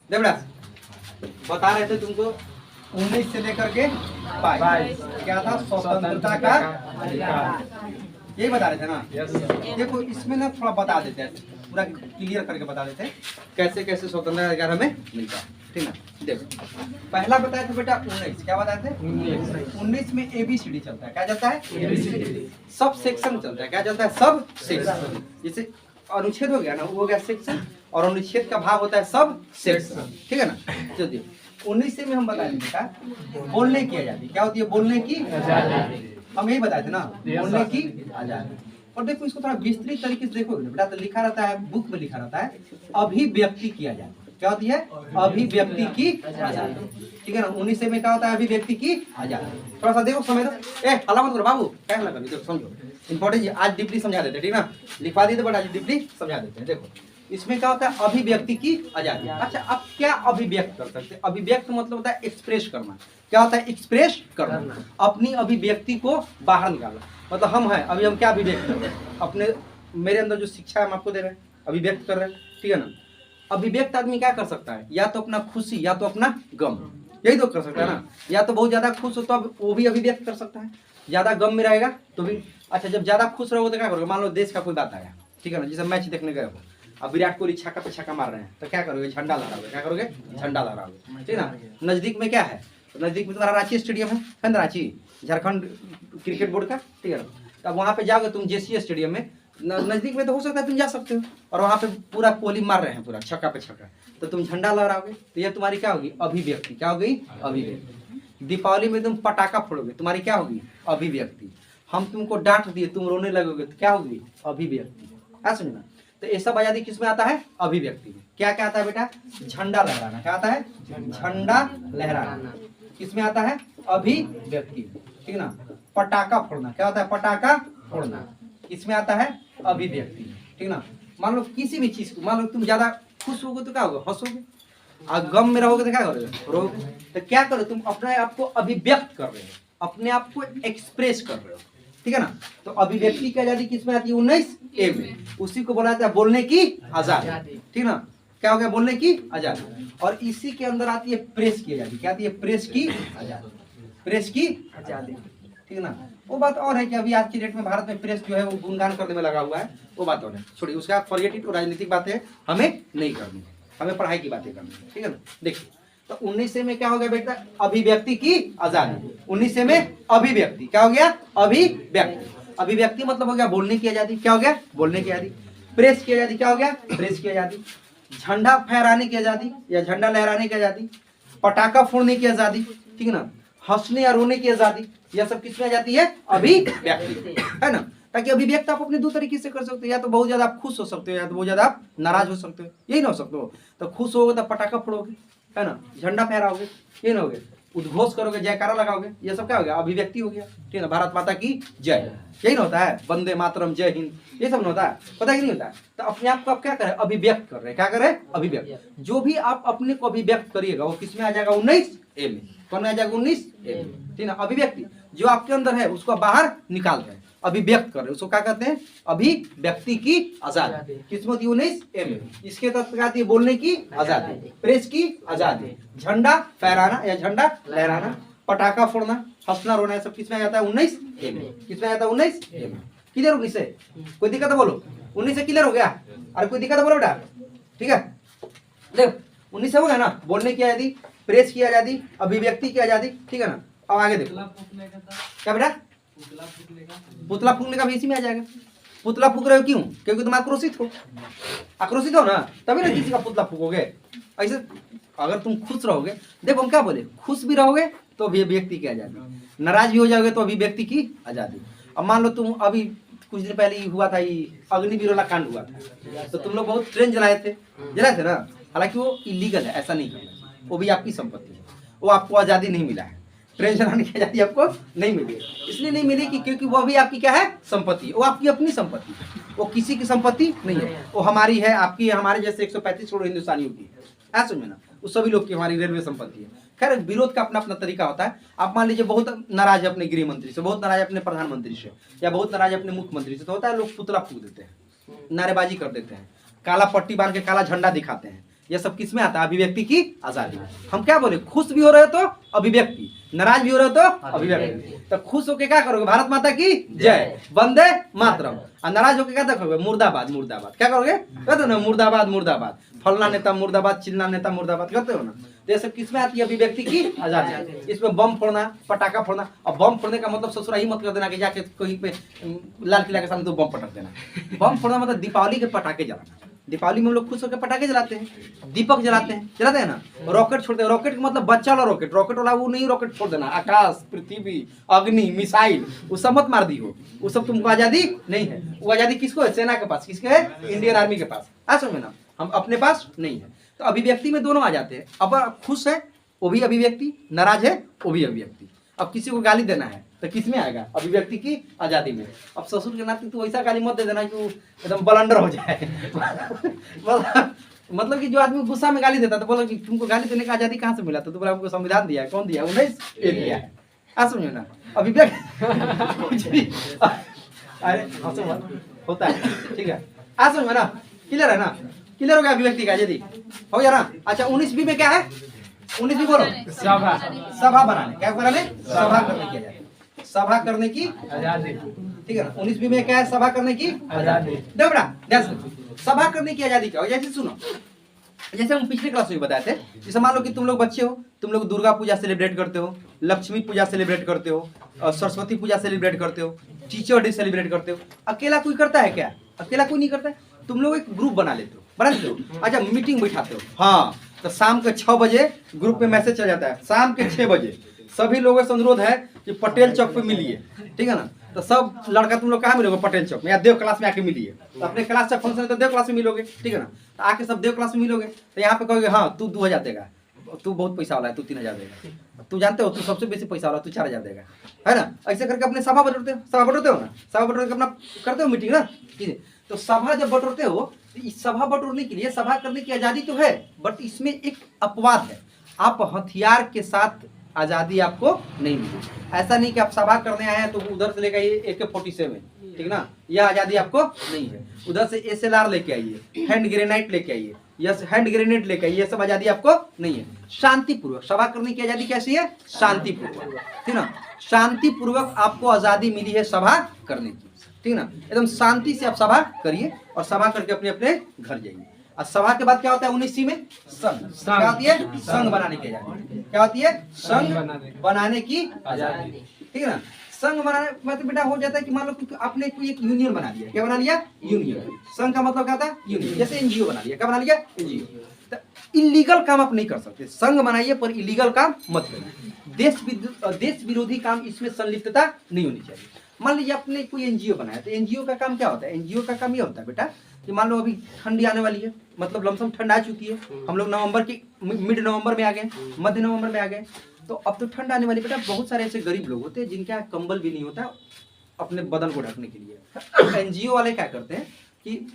देवराज बता रहे थे तुमको 19 से लेकर के 22 क्या था, स्वतंत्रता का अधिकार, यही बता रहे थे ना। देखो इसमें ना थोड़ा बता देते हैं, पूरा क्लियर करके बता देते हैं कैसे कैसे स्वतंत्रता का अधिकार हमें मिलता है, ठीक ना। देखो पहला बताया था बेटा 19, क्या बताए थे 19 में ABCD चलता है, क्या चलता है ABCD, सब सेक्शन चलता है, क्या चलता है सब सेक्शन। जैसे अनुच्छेद हो गया ना, वो हो गया सेक्शन, और अनुच्छेद का भाग होता है सब सेक्शन, ठीक है ना। चलिए 19 से में हम बताए बेटा बोलने की आजादी, क्या होती है बोलने की आजादी, हम यही बताए थे ना बोलने की आजादी। और देखो इसको थोड़ा विस्तृत तरीके से देखो बेटा, तो लिखा रहता है बुक में, लिखा रहता है अभिव्यक्ति की आजादी, क्या होती है अभिव्यक्ति की आजादी, ठीक है ना। 19 में क्या होता है अभिव्यक्ति की आजादी। थोड़ा सा देखो समझ दो, हल्ला मत करो बाबू, क्या हल्ला कर रहे हो, समझो इंपॉर्टेंट, आज डीपली समझा देते, ठीक ना, लिखवा दिए बट आज डीपली समझा देते हैं। देखो इसमें क्या होता है अभिव्यक्ति की आजादी। अच्छा अब क्या अभिव्यक्त कर सकते हैं, अभिव्यक्त मतलब होता है एक्सप्रेस करना, क्या होता है एक्सप्रेस करना, अपनी अभिव्यक्ति को बाहर निकालना। मतलब हम हैं अभी, हम क्या अभिव्यक्त कर रहे हैं अपने, मेरे अंदर जो शिक्षा है हम आपको दे रहे हैं, अभिव्यक्त कर रहे हैं, ठीक है ना। अभिव्यक्त आदमी क्या कर सकता है, या तो अपना खुशी या तो अपना गम, यही तो कर सकता है ना। या तो बहुत ज्यादा खुश हो तो अब वो भी अभिव्यक्त कर सकता है, ज्यादा गम में रहेगा तो भी। अच्छा जब ज्यादा खुश रहोगे तो क्या करोगे, मान लो देश का कोई बात आया, ठीक है ना, जैसे मैच देखने गए हो, अब विराट कोहली छक्का पे छक्का मार रहे हैं तो क्या करोगे, झंडा लहराओगे, क्या करोगे झंडा लहराओगे, ठीक है ना। नजदीक में क्या है, नजदीक में तुम्हारा रांची स्टेडियम है ना, रांची झारखंड क्रिकेट बोर्ड का, ठीक है ना। तब वहाँ पे जाओगे तुम JCA स्टेडियम में, नजदीक में तो हो सकता है तुम जा सकते हो, और वहाँ पे पूरा कोहली मार रहे हैं पूरा छक्का पे छक्का, तो तुम झंडा लहराओगे, तो ये तुम्हारी क्या होगी अभिव्यक्ति, क्या हो गई अभिव्यक्ति। दीपावली में तुम पटाखा फोड़ोगे, तुम्हारी क्या होगी अभिव्यक्ति। हम तुमको डांट दिए तुम रोने लगोगे तो क्या होगी अभिव्यक्ति, क्या समझना। तो ये सब आजादी किसमें आता है अभिव्यक्ति में। क्या क्या आता है बेटा, झंडा लहराना, क्या आता है झंडा लहराना, किसमें आता है अभिव्यक्ति, ठीक है ना। पटाखा फोड़ना, क्या होता है पटाखा फोड़ना, इसमें आता है अभिव्यक्ति, ठीक ना। मान लो किसी भी चीज को, मान लो तुम ज्यादा खुश होगे तो क्या होगा हंसोगे, और गम में रहोगे तो क्या करोगे रोगे। तो क्या करो तुम अपने आप को अभिव्यक्त कर रहे हो, अपने आप को एक्सप्रेस कर रहे हो, ठीक है ना। तो अभिव्यक्ति की आजादी किसमें आती है 19A में, उसी को बोला जाता है बोलने की आजादी, ठीक ना। क्या हो गया बोलने की आजादी। और इसी के अंदर आती है प्रेस की आजादी, क्या आती है प्रेस की आजादी, प्रेस की आजादी, ठीक है ना। वो बात और है कि अभी आज की डेट में भारत में प्रेस जो है वो गुणगान करने में लगा हुआ है, वो बात और है, छोड़िए उसका फॉरगेट इट, राजनीतिक बातें हमें नहीं करनी है, हमें पढ़ाई की बातें करनी है, ठीक है ना। देखिए तो 19 में क्या हो गया बेटा अभिव्यक्ति की आजादी। 19 में अभिव्यक्ति क्या हो गया अभिव्यक्ति, अभिव्यक्ति मतलब हो गया बोलने की आजादी, क्या हो गया बोलने की आजादी। प्रेस की आजादी क्या हो गया प्रेस की आजादी। झंडा फहराने की आजादी या झंडा लहराने की आजादी, पटाखा फोड़ने की आजादी, ठीक है ना, हंसने या रोने की आजादी, यह सब किसमें आ जाती है अभिव्यक्ति, है ना। ताकि अभिव्यक्त आप अपने दो तरीके से कर सकते हो, या तो बहुत ज्यादा आप खुश हो सकते हो या तो बहुत ज्यादा आप नाराज हो सकते हो, यही ना हो सकते हो। तो खुश होगे तो पटाखा फोड़ोगे, है ना, झंडा फहराओगे, ये ना होगे, उद्घोष करोगे, जयकारा लगाओगे, ये सब क्या हो गया अभिव्यक्ति हो गया, ठीक है ना। भारत माता की जय, यही ना होता है, वंदे मातरम जय हिंद, ये सब ना होता है, पता कि नहीं होता है। तो अपने आप को आप क्या करें अभिव्यक्त कर रहे हैं, क्या करें अभिव्यक्त। जो भी आप अपने को अभिव्यक्त करिएगा वो किसमें आ जाएगा 19A में, कौन में आ जाएगा 19A में, ठीक है ना। अभिव्यक्ति जो आपके अंदर है उसको बाहर निकाल रहे हैं, अभिव्यक्त कर रहे हैं, उसको क्या कहते हैं अभिव्यक्ति की आजादी, किसमें होती है 19A में। इसके तहत क्या आती है बोलने की आजादी, प्रेस की आजादी, झंडा फहराना या झंडा लहराना, पटाखा फोड़ना, हंसना रोना, सब किसमें आ जाता है 19A में, किसमें आ जाता है 19A में। क्लियर 19 से कोई दिक्कत है बोलो, 19 से क्लियर हो गया, अरे कोई दिक्कत है बोलो बेटा, ठीक है। देख 19 से हो गया ना, बोलने की आजादी, प्रेस की आजादी, अभिव्यक्ति की आजादी, ठीक है ना। अब आगे देखो क्या बेटा पुतला फूकने का भी इसी में आ जाएगा। पुतला फूक रहे हो क्यों, क्योंकि तुम आक्रोशित हो, आक्रोशित हो ना, तभी ना किसी का पुतला फूकोगे। ऐसे अगर तुम खुश रहोगे, देखो हम क्या बोले, खुश भी रहोगे तो अभिव्यक्ति की आजादी, नाराज भी हो जाओगे तो अभिव्यक्ति की आजादी। अब मान लो तुम अभी कुछ दिन पहले हुआ था अग्निवीर वाला कांड हुआ था, तो तुम लोग बहुत ट्रेन जलाए थे ना, हालांकि वो इलीगल है, ऐसा नहीं करना, वो भी आपकी संपत्ति है, वो आपको आजादी नहीं मिला है, ट्रेन चलाने की आजादी आपको नहीं मिली, इसलिए नहीं मिली कि क्योंकि वो भी आपकी क्या है संपत्ति, वो आपकी अपनी संपत्ति, वो किसी की संपत्ति नहीं है, वो हमारी है, आपकी है, हमारे जैसे 135 करोड़ हिंदुस्तानियों की है, समझे ना, वो सभी लोग की हमारी रेलवे संपत्ति है। खैर विरोध का अपना अपना तरीका होता है। आप मान लीजिए बहुत नाराज है अपने गृह मंत्री से, बहुत नाराज अपने प्रधानमंत्री से, या बहुत नाराज अपने मुख्यमंत्री से, तो होता है लोग पुतला फूक देते हैं, नारेबाजी कर देते हैं, काला पट्टी बांध के काला झंडा दिखाते हैं, यह सब किस में आता है? अभिव्यक्ति की आजादी। हम क्या बोले, खुश भी हो रहे हो तो अभिव्यक्ति, नाराज भी हो रहे हो तो अभिव्यक्ति। तो खुश होके क्या करोगे? भारत माता की जय, वंदे मातरम। और नाराज होके क्या देखोगे? मुर्दाबाद मुर्दाबाद। क्या करोगे? कहते हो ना मुर्दाबाद मुर्दाबाद, फलना नेता मुर्दाबाद, चिल्ला नेता मुर्दाबाद, कहते हो ना। तो ये सब किस में आती है? अभिव्यक्ति की आजादी। इसमें बम फोड़ना, पटाखा फोड़ना। और बम फोड़ने का मतलब ससुरा ही मत कर देना कि जाके कहीं पे लाल किला के सामने तो बम पटक देना। बम फोड़ना मतलब दीपावली के पटाखे जलाना। दीपावली में हम लोग खुश होकर पटाखे जलाते हैं, दीपक जलाते हैं ना। रॉकेट छोड़ते हैं। रॉकेट का मतलब बच्चा वाला रॉकेट, रॉकेट वाला वो नहीं रॉकेट छोड़ देना। आकाश, पृथ्वी, अग्नि, मिसाइल, वो सब मत मार दी हो। वो सब तुमको आजादी नहीं है। वो आजादी किसको है? सेना के पास। किसके है? इंडियन आर्मी के पास। आ समझे ना, हम अपने पास नहीं है। तो अभिव्यक्ति में दोनों आ जाते हैं। अब खुश है वो भी अभिव्यक्ति, नाराज है वो भी अभिव्यक्ति। अब किसी को गाली देना है तो किस में आएगा? अभिव्यक्ति की आजादी में। अब ससुर के नाते तो ऐसा गाली मत दे देना कि वो एकदम बलंडर हो जाए। मतलब कि जो आदमी गुस्सा में गाली देता तो बोला कि तुमको गाली देने का आजादी कहाँ से मिला? तो बोला हमको संविधान दिया है। कौन दिया? 19 दिया है। आ समझो ना, अभिव्यक्ति अरे होता है, ठीक है। आ समझो ना, क्लियर है ना? क्लियर हो गया अभिव्यक्ति का आजादी, हो गया ना? अच्छा 19B में क्या है? 19B बोलो, सभा। सभा बनाने, क्या बनाने? सभा करने की आजादी। सभा करने की आजादी, ठीक है ना। 19B में क्या है? सभा करने की आजादी। देखो बेटा, सभा करने की आजादी क्या हो? जैसे सुनो, जैसे हम पिछले क्लास में बताए थे, जैसे मान लो कि तुम लोग बच्चे हो, तुम लोग दुर्गा पूजा सेलिब्रेट करते हो, लक्ष्मी पूजा सेलिब्रेट करते हो, सरस्वती पूजा सेलिब्रेट करते हो, टीचर डे सेलिब्रेट करते हो। अकेला कोई करता है क्या? अकेला कोई नहीं करता है। तुम लोग एक ग्रुप बना लेते हो, बना लेते हो। अच्छा मीटिंग बैठाते हो, हाँ, तो शाम के 6 बजे ग्रुप में मैसेज चल जाता है, शाम के 6 बजे सभी लोगों से अनुरोध है कि पटेल चौक पे मिलिए, ठीक है ना। तो सब लड़का तुम लोग कहाँ मिलोगे? पटेल चौक में, या देव क्लास में आके मिलिए। तो अपने क्लास का फंक्शन है तो देव क्लास में मिलोगे, ठीक है ना। तो आके सब देव क्लास में मिलोगे। तो यहाँ पे कहोगे हाँ तू 2000 देगा, तू बहुत पैसा वाला है, तू 3000 देगा, तू जानते हो तू सबसे बेसी पैसा वाला, तू 4000 देगा, है ना। ऐसे करके अपने सभा बटोरते हो, सभा बटोरते हो ना, सभा बटोर के अपना करते हो मीटिंग ना, ठीक है। तो सभा जब बटोरते हो तो इस सभा बटोरने के लिए, सभा करने की आजादी तो है, बट इसमें एक अपवाद है। आप हथियार के साथ आजादी आपको नहीं मिली। ऐसा नहीं कि आप सभा करने आए हैं तो उधर से लेकर आइए AK-47, ठीक ना, यह आजादी आपको नहीं है। उधर से SLR लेके आइए, हैंड ग्रेनेड लेके आइए, यस हैंड ग्रेनेड लेके आइए, ये सब आजादी आपको नहीं है। शांतिपूर्वक सभा करने की आजादी कैसी है? शांतिपूर्वक, ठीक ना। शांतिपूर्वक आपको आजादी मिली है सभा करने की, ठीक ना। एकदम शांति से आप सभा करिए और सभा करके अपने अपने घर जाइए। और सभा के बाद क्या होता है? 19C में संघ। क्या होती है? संघ बनाने की आजादी। क्या होती है? संघ बनाने की आजादी, ठीक है ना। संघ बनाने मतलब बेटा हो जाता है कि मान लो कि आपने कोई एक यूनियन बना लिया। क्या बना लिया? यूनियन। संघ का मतलब क्या था? यूनियन। जैसे NGO बना लिया। क्या बना लिया? NGO। तो इलीगल काम आप नहीं कर सकते। संघ बनाइए पर इलीगल काम मत करिए। देश विरोधी काम इसमें संलिप्तता नहीं होनी चाहिए। मान लीजिए आपने कोई NGO बनाया, तो NGO का काम क्या होता है? NGO का काम ये होता है बेटा कि मान लो अभी ठंडी आने वाली है, मतलब लमसम ठंड आ चुकी है, हम लोग नवंबर की मिड नवंबर में आ गए, मध्य नवंबर में आ गए, तो अब तो ठंड आने वाली बेटा। बहुत सारे ऐसे गरीब लोग होते हैं जिनके यहाँ कंबल भी नहीं होता अपने बदन को ढकने के लिए। NGO वाले क्या करते हैं कि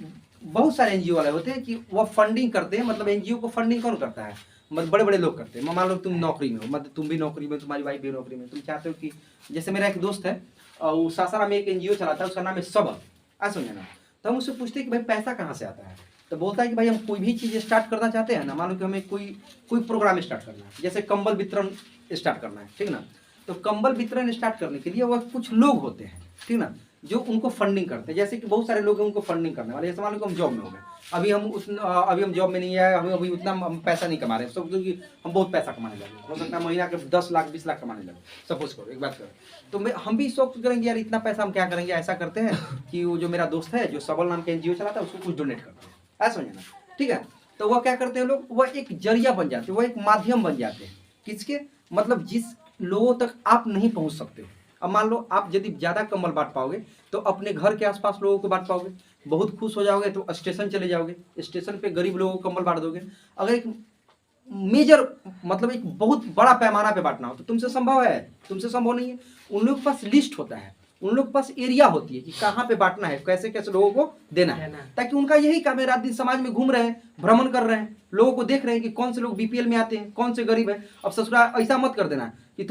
बहुत सारे NGO वाले होते हैं कि वह फंडिंग करते हैं। मतलब NGO को फंडिंग कौन करता है? मतलब बड़े बड़े लोग करते हैं। मान लो तुम नौकरी में हो, मतलब तुम भी नौकरी में, तुम्हारी वाइफ भी नौकरी में, तुम चाहते हो कि जैसे मेरा एक दोस्त है, वो सासाराम में एक NGO चलाता है, उसका नाम है सबक। आ समझे ना। तो हम उससे पूछते हैं कि भाई पैसा कहाँ से आता है? तो बोलता है कि भाई हम कोई भी चीज़ स्टार्ट करना चाहते हैं ना, मान लो कि हमें कोई प्रोग्राम स्टार्ट करना है, जैसे कंबल वितरण स्टार्ट करना है, ठीक ना। तो कंबल वितरण स्टार्ट करने के लिए वह कुछ लोग होते हैं, ठीक ना, जो उनको फंडिंग करते हैं। जैसे कि बहुत सारे लोग हैं उनको फंडिंग करने वाले। जैसे मान लो कि हम जॉब में हो गए, अभी हम जॉब में नहीं है, हमें अभी उतना हम पैसा नहीं कमा रहे हैं सब, क्योंकि हम बहुत पैसा कमाने लगे, हो सकता है महीना के 10 लाख 20 लाख कमाने लगे, सपोज करो एक बात करो। तो हम भी शौक करेंगे यार इतना पैसा हम क्या करेंगे। ऐसा करते हैं कि वो जो मेरा दोस्त है जो सबल नाम के NGO चलाता है, उसको कुछ डोनेट करते हैं, ऐसा समझे ना, ठीक है। तो वह क्या करते हैं लोग, वह एक जरिया बन जाते हैं, वह एक माध्यम बन जाते हैं। किसके? मतलब जिस लोगों तक आप नहीं पहुंच सकते हो। अब मान लो आप यदि ज़्यादा कंबल बांट पाओगे तो अपने घर के आसपास लोगों को बांट पाओगे, बहुत खुश हो जाओगे, तो स्टेशन चले जाओगे, स्टेशन पे गरीब लोगों को कंबल बांट दोगे। अगर एक मेजर मतलब एक बहुत बड़ा पैमाना पे बांटना हो तो तुमसे संभव है? तुमसे संभव नहीं है। उन लोगों के पास लिस्ट होता है, उन लोग के पास एरिया होती है कि कहाँ पे बांटना है, कैसे कैसे लोगों को देना है, ताकि उनका यही काम है, रात दिन समाज में घूम रहे हैं, भ्रमण कर रहे हैं, लोगों को देख रहे हैं कि कौन से लोग BPL में आते हैं, कौन से गरीब है। अब ससुरा ऐसा मत कर देना कि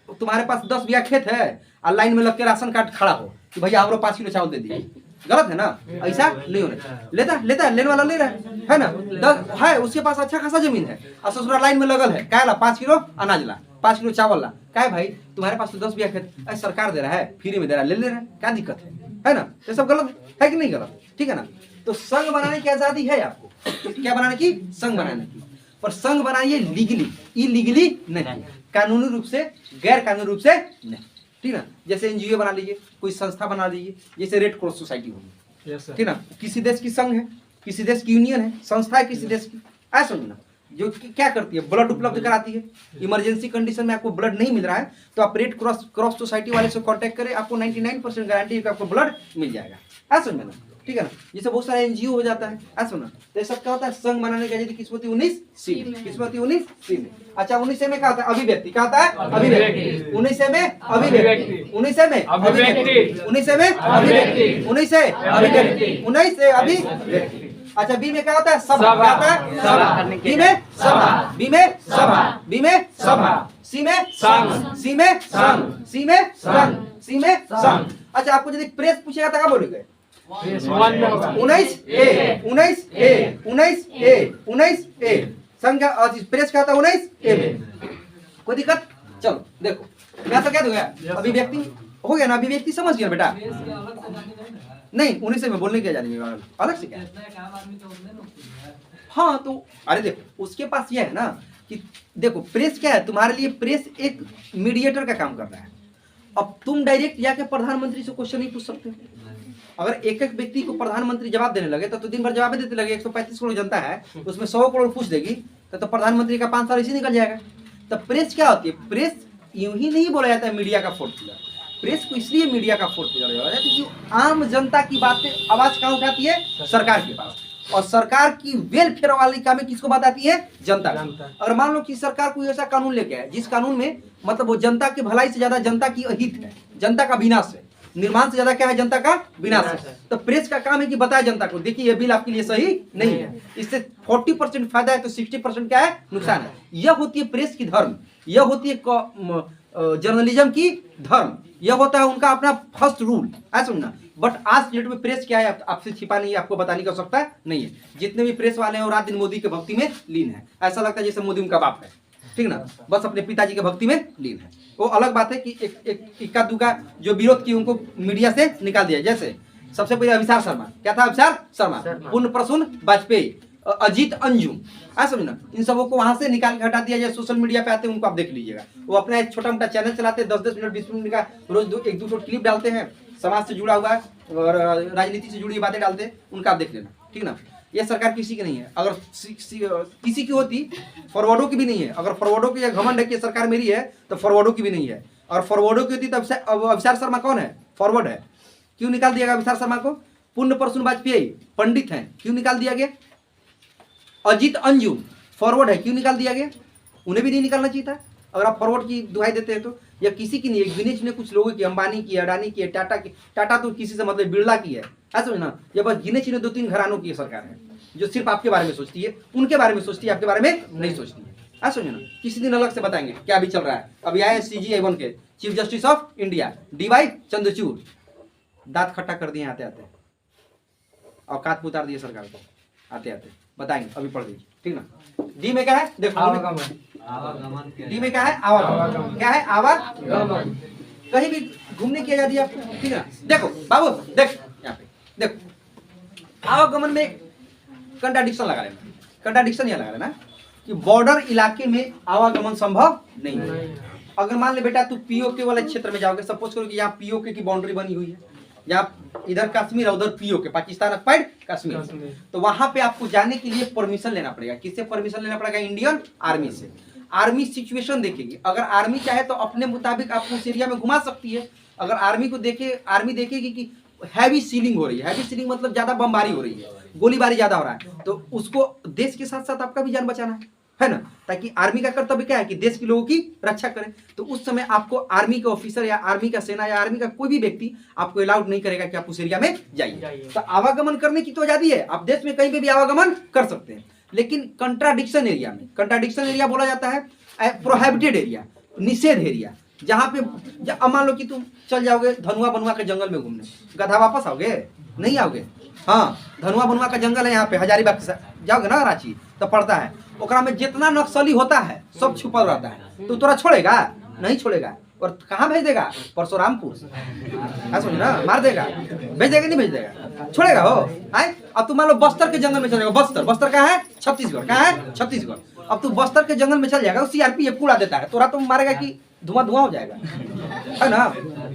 तुम्हारे पास 10 बीघा खेत है और लाइन में लग के राशन कार्ड खड़ा हो कि भैया हमरो 5 किलो चावल दे दिए, गलत है ना, ऐसा नहीं होना चाहिए। लेता है, लेने वाला ले रहा है ना, 10 है उसके पास अच्छा खासा जमीन है और ससुरा लाइन में लगल है, क्या ला 5 किलो अनाज ला, 5 किलो चावल ला, क्या है भाई तुम्हारे पास तो 10 बीघा खेत, सरकार दे रहा है, फ्री में दे रहा है, ले रहा है, क्या दिक्कत है ना, ये सब गलत है कि नहीं गलत, ठीक है ना। तो संघ बनाने की आजादी है आपको, क्या बनाने की, संघ बनाने की, पर संघ बनाइए लीगली, इलीगली नहीं, कानूनी रूप से, गैर कानूनी रूप से नहीं, ठीक ना। जैसे एनजीओ बना लीजिए, कोई संस्था बना लीजिए, जैसे रेड क्रॉस सोसाइटी होगी, ठीक ना, किसी देश की संघ है, किसी देश की यूनियन है, संस्था है किसी देश की, ऐसा समझना, जो क्या करती है, ब्लड उपलब्ध कराती है, इमरजेंसी कंडीशन में आपको ब्लड नहीं मिल रहा है तो आप रेड क्रॉस सोसाइटी वाले से कांटेक्ट करें, आपको 99% गारंटी है कि आपको ब्लड मिल जाएगा, ऐसा समझना, ठीक है ना। जैसे बहुत सारा एनजीओ हो जाता है, ऐसा ना, तो ये सब क्या होता है, संघ बनाने की आजादी किस्मती 19C में, किस्मती 19C में। अच्छा 19 में क्या होता है, अभिव्यक्ति, क्या होता है, अभिव्यक्ति, 19 में अभिव्यक्ति, 19 में अभिव्यक्ति, 19 में अभिव्यक्ति, 19 से अभिव्यक्ति, 19 से अभिव्यक्ति। अच्छा बी में क्या होता है, सभा, क्या होता है, सभा, बी में सभा, बी में सभा, बी में सभा, सी में संघ, सी में संघ, सी में संघ, सी में संघ। अच्छा आपको यदि प्रेस पूछेगा तो क्या बोलोगे, 19A, 19A, 19A, 19A, संख्या प्रेस क्या होता है 19A में, कोई दिक्कत, चलो देखो क्या क्या दूंगा, अभिव्यक्ति हो गया ना, अभिव्यक्ति समझ गया बेटा, नहीं 19 में बोलने की जानी अलग से क्या, हाँ तो अरे देखो उसके पास यह है ना कि देखो प्रेस क्या है तुम्हारे लिए, प्रेस एक मीडिएटर का काम कर रहा है। अब तुम डायरेक्ट जाके प्रधानमंत्री से क्वेश्चन नहीं पूछ सकते, अगर एक एक व्यक्ति को प्रधानमंत्री जवाब देने लगे तो दिन भर जवाब देते लगे, 135 करोड़ जनता है उसमें 100 करोड़ पूछ देगी तो प्रधानमंत्री का 5 साल इसी निकल जाएगा। तो प्रेस क्या होती है, प्रेस यूं ही नहीं बोला जाता है मीडिया का फोर्थ पिलर, प्रेस को इसलिए मीडिया का फोर्थ पिलर बोला जाता है क्योंकि आम जनता की बातें आवाज कहाँ उठाती है, सरकार के पास, और सरकार की वेलफेयर वाली कामें किसको बताती है, जनता। अगर मान लो कि सरकार कोई ऐसा कानून लेके आए जिस कानून में मतलब वो जनता की भलाई से ज्यादा जनता की अहित है, जनता का विनाश है, निर्माण से ज्यादा क्या है, जनता का विनाश है, तो प्रेस का काम है कि बताए जनता को देखिए ये बिल आपके लिए सही नहीं है, इससे 40% फायदा है तो 60% क्या है, नुकसान है। यह होती है प्रेस की धर्म, यह होती है जर्नलिज्म की धर्म, यह होता है उनका अपना फर्स्ट रूल, ऐसा सुनना। बट आज डेट में प्रेस क्या है आपसे छिपा नहीं है, आपको बताने की आवश्यकता नहीं है। जितने भी प्रेस वाले हैं और रात दिन मोदी के भक्ति में लीन है, ऐसा लगता है जैसे मोदी उनका बाप है, ठीक ना, बस अपने पिताजी के भक्ति में लीन है। वो अलग बात है कि एक इक्का दुक्का जो विरोध की उनको मीडिया से निकाल दिया, जैसे सबसे पहले अभिसार शर्मा, क्या था अभिसार शर्मा, पुण्य प्रसून वाजपेयी, अजीत अंजुम, ऐसा समझना, इन सबों को वहां से निकाल के हटा दिया जाए। सोशल मीडिया पे आते हैं उनको आप देख लीजिएगा, वो अपना एक छोटा मोटा चैनल चलाते हैं, 10-10 मिनट 20 मिनट का रोज एक दो क्लिप डालते हैं, समाज से जुड़ा हुआ और राजनीति से जुड़ी बातें डालते हैं, उनका आप देख लेना, ठीक ना। ये सरकार किसी की नहीं है, अगर किसी की होती फॉरवर्डो की भी नहीं है, अगर फॉरवर्डो की घमंड है कि सरकार मेरी है तो फॉरवर्डो की भी नहीं है, और फॉरवर्डो की होती तो अभिसार शर्मा कौन है, फॉरवर्ड है, क्यों निकाल दिया गया अभिसार शर्मा को। पुण्य प्रसून वाजपेयी पंडित हैं, क्यों निकाल दिया गया। अजीत अंजुम फॉरवर्ड है, क्यों निकाल दिया गया, उन्हें भी नहीं निकालना चाहिए था। अगर आप फॉरवर्ड की दुहाई देते हैं तो, या किसी की नहीं, गिने ने कुछ लोगों की, अंबानी की, अडानी की, टाटा की, टाटा तो किसी से मतलब बिरला की है, ऐसा समझना। ये बस गिने चुने 2-3 घरानों की सरकार है जो सिर्फ आपके बारे में सोचती है, उनके बारे में सोचती है, आपके बारे में नहीं सोचती है, ऐसा समझना। किसी दिन अलग से बताएंगे क्या अभी चल रहा है। अभी आए CGI बन के chief justice of India DY Chandrachud, दांत खट्टा कर दिए आते आते, औकात उतार दिए सरकार को आते आते, बताएंगे अभी पढ़ दीजिए, ठीक ना। डी में क्या है, देखो डी में क्या है, आवागमन, क्या है, आवागमन, कहीं भी घूमने की आजादी आपको, ठीक है। देखो बाबू देख यहाँ पे देखो, आवागमन में कंट्राडिक्शन लगा लेना, कंट्राडिक्शन यह लगा लेना कि बॉर्डर इलाके में आवागमन संभव नहीं है। अगर मान ले बेटा तू POK वाले क्षेत्र में जाओगे, सपोज करो कि यहाँ POK की बाउंड्री बनी हुई है, यहाँ इधर कश्मीर और उधर POK पाकिस्तान ऑक्युपाइड कश्मीर, तो वहां पे आपको जाने के लिए परमिशन लेना पड़ेगा। किससे परमिशन लेना पड़ेगा, इंडियन आर्मी से। आर्मी सिचुएशन देखेगी, अगर आर्मी चाहे तो अपने मुताबिक आपको उस एरिया में घुमा सकती है। अगर आर्मी को आर्मी देखेगी कि हैवी सीलिंग हो रही है, हैवी सीलिंग मतलब ज्यादा बमबारी हो रही है, गोलीबारी ज्यादा हो रहा है, तो उसको देश के साथ साथ आपका भी जान बचाना है ना, ताकि आर्मी का कर्तव्य क्या है कि देश के लोगों की रक्षा करें। तो उस समय आपको आर्मी का ऑफिसर या आर्मी का सेना या आर्मी का कोई भी व्यक्ति आपको अलाउड नहीं करेगा कि आप उस एरिया में जाइए। तो आवागमन करने की तो आजादी है, आप देश में कहीं पे भी आवागमन कर सकते हैं, लेकिन कंट्राडिक्शन एरिया में, कंट्राडिक्शन एरिया बोला जाता है प्रोहिबिटेड एरिया, निषेध एरिया, जहाँ पे अब मान लो कि तुम चल जाओगे धनुआ बनुआ के जंगल में घूमने, गधा वापस आओगे? नहीं आओगे। हाँ, धनुआ बनुआ का जंगल है यहाँ पे, हजारीबाग जाओगे ना रांची तो पड़ता है, ओकरा में जितना नक्सली होता है सब छुपल रहता है, तो तोरा छोड़ेगा? नहीं छोड़ेगा। और कहाँ भेज देगा? परशुरामपुर, समझ ना, मार देगा। भेज देगा नहीं भेज देगा? छोड़ेगा हो? आए अब तुम मान लो बस्तर के जंगल में चल जाएगा, बस्तर कहाँ है? छत्तीसगढ़। कहाँ है? छत्तीसगढ़। अब तू बस्तर के जंगल में चल जाएगा, सीआरपीएफ उड़ा देता है, तोरा तुम मारेगा कि धुआं हो जाएगा, है ना?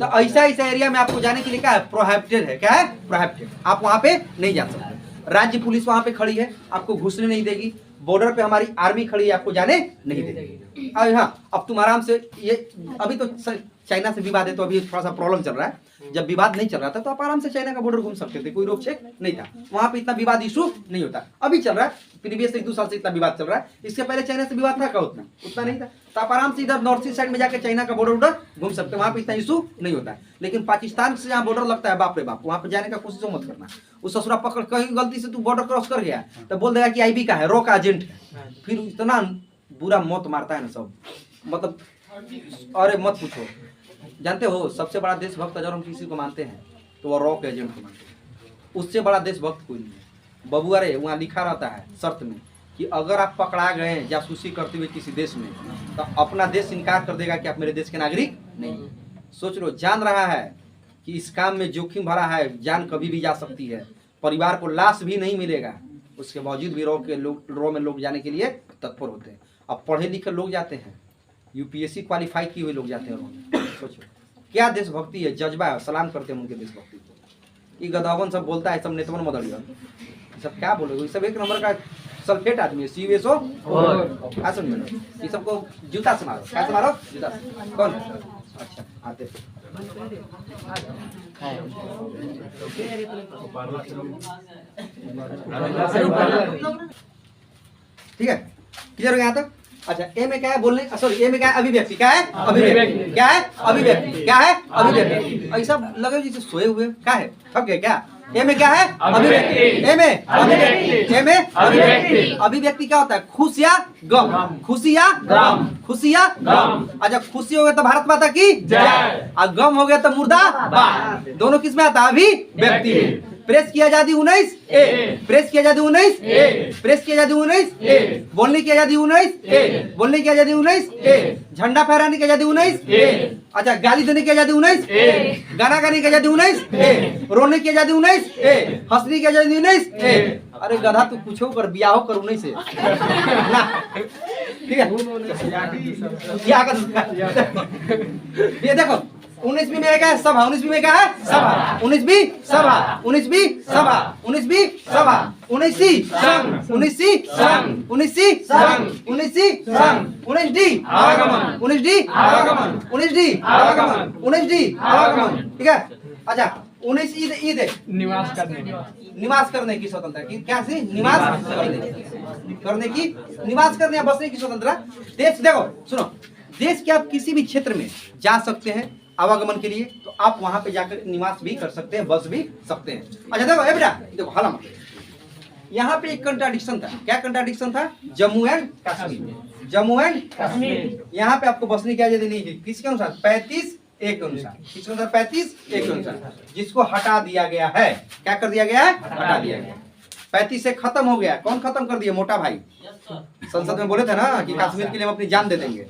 तो ऐसा एरिया में आपको जाने के लिए क्या है? प्रोहिबिटेड है। क्या है? प्रोहिबिटेड। आप वहाँ पे नहीं जा सकते। राज्य पुलिस वहाँ पे खड़ी है, आपको घुसने नहीं देगी। बॉर्डर पे हमारी आर्मी खड़ी है, आपको जाने नहीं देगी। हाँ, अब तुम आराम से ये अभी तो चाइना से विवाद है तो अभी थोड़ा सा प्रॉब्लम चल रहा है। जब विवाद नहीं चल रहा था तो आप आराम से चाइना का बॉर्डर घूम सकते थे, कोई रोक छेक नहीं था। वहां पे इतना विवाद इशू नहीं होता। अभी चल रहा है, प्रीवियस 1-2 साल से इतना विवाद चल रहा है। इसके पहले चाइना से विवाद था क्या? उतना नहीं था। तो आप आराम से इधर नॉर्थ ईस्ट साइड में जाकर चाइना का बॉर्डर उधर घूम सकते हैं, वहां पे इतना इशू नहीं होता है। लेकिन पाकिस्तान से जहाँ बॉर्डर लगता है, बाप रे बाप, वहां पे जाने का कोशिश मत करना। उस ससुरा पकड़ कहीं गलती से तू बॉर्डर क्रॉस कर गया तो बोल देगा कि आईबी का है, रॉक एजेंट है, फिर इतना बुरा मौत मारता है ना सब, मतलब अरे मत पूछो। जानते हो सबसे बड़ा देशभक्त अगर हम किसी को मानते हैं तो वो रॉक एजेंट को मानते हैं। उससे बड़ा देशभक्त कोई नहीं है। बबुआ रे, वहाँ लिखा रहता है शर्त में कि अगर आप पकड़ा गए जासूसी करते हुए किसी देश में तो अपना देश इनकार कर देगा कि आप मेरे देश के नागरिक नहीं। सोच लो, जान रहा है कि इस काम में जोखिम भरा है, जान कभी भी जा सकती है, परिवार को लाश भी नहीं मिलेगा, उसके बावजूद भी रॉ में लोग जाने के लिए तत्पर होते हैं। अब पढ़े लिखे लोग जाते हैं, यूपीएससी क्वालिफाई किए हुए लोग जाते हैं। सोचो क्या देशभक्ति है, जज्बा है, सलाम करते हैं उनके देशभक्ति को। ये गदावन सब बोलता है, सब नेतवन मदड़िया सब क्या बोलोगे? ये सब एक नंबर का सल्फेट आदमी है, सीवीएसओ। ये सबको जूता से मारो। कैसे मारो? जूता से। कौन? अच्छा आते ठीक है, क्लियर हो गया यहाँ तक? अच्छा, ए में क्या है? बोलने, सॉरी, ए में क्या है? अभिव्यक्ति। क्या है? अभिव्यक्ति। क्या है? अभिव्यक्ति। क्या है? अभिव्यक्ति। ऐसा लगे जैसे सोए हुए, क्या है? थक गए क्या? ए में क्या है? अभिव्यक्ति। ए में अभिव्यक्ति। ए में अभिव्यक्ति। अभिव्यक्ति क्या होता है? खुश या गम? खुशी या गम? खुशी या गम? अच्छा, खुशी हो गया तो भारत माता की जय, और गम हो गया तो मुर्दाबाद। दोनों किस में आता है? अभिव्यक्ति। प्रेस की आजादी 19 ए, प्रेस की आजादी 19 ए, प्रेस की आजादी 19 ए, बोलने की आजादी 19 ए, बोलने की आजादी 19 ए, झंडा फहराने की आजादी 19 ए, अच्छा गाली देने की आजादी 19 ए, गाना गाने की आजादी 19 ए, रोने की आजादी 19 ए, हंसने की आजादी 19 ए। अरे गधा तू पूछो कर बियाह कर 19 से, ठीक है? क्या कर ये देखो 19वीं में क्या है? सभा। 19वीं में क्या है? सभा। 19वीं सभा। 19वीं सभा। 19वीं सभा। 19वीं संघ। 19वीं संघ। 19वीं संघ। 19वीं संघ। 19डी आवागमन। 19डी आवागमन। 19डी आवागमन। 19डी आवागमन, ठीक है? अच्छा 19 ईद निवास करने की स्वतंत्रता की, क्या सी? निवास करने की, निवास करने या बसने की स्वतंत्रता। देश देखो सुनो, देश के आप किसी भी क्षेत्र में जा सकते हैं आवागमन के लिए, तो आप वहां पे जाकर निवास भी कर सकते हैं, बस भी सकते हैं। अच्छा देखो बेटा, देखो हाल यहाँ पे एक कंट्राडिक्शन था। क्या कंट्राडिक्शन था? जम्मू एंड कश्मीर। जम्मू एंड कश्मीर, यहाँ पे आपको बसने की आजादी नहीं है। किसके अनुसार? 35(1) के अनुसार। किसके अनुसार? 35(1) के अनुसार, जिसको हटा दिया गया है। क्या कर दिया गया है? हटा दिया गया। 35 से खत्म हो गया। कौन खत्म कर दिया? मोटा भाई संसद में बोले थे ना कि कश्मीर के लिए हम अपनी जान दे देंगे,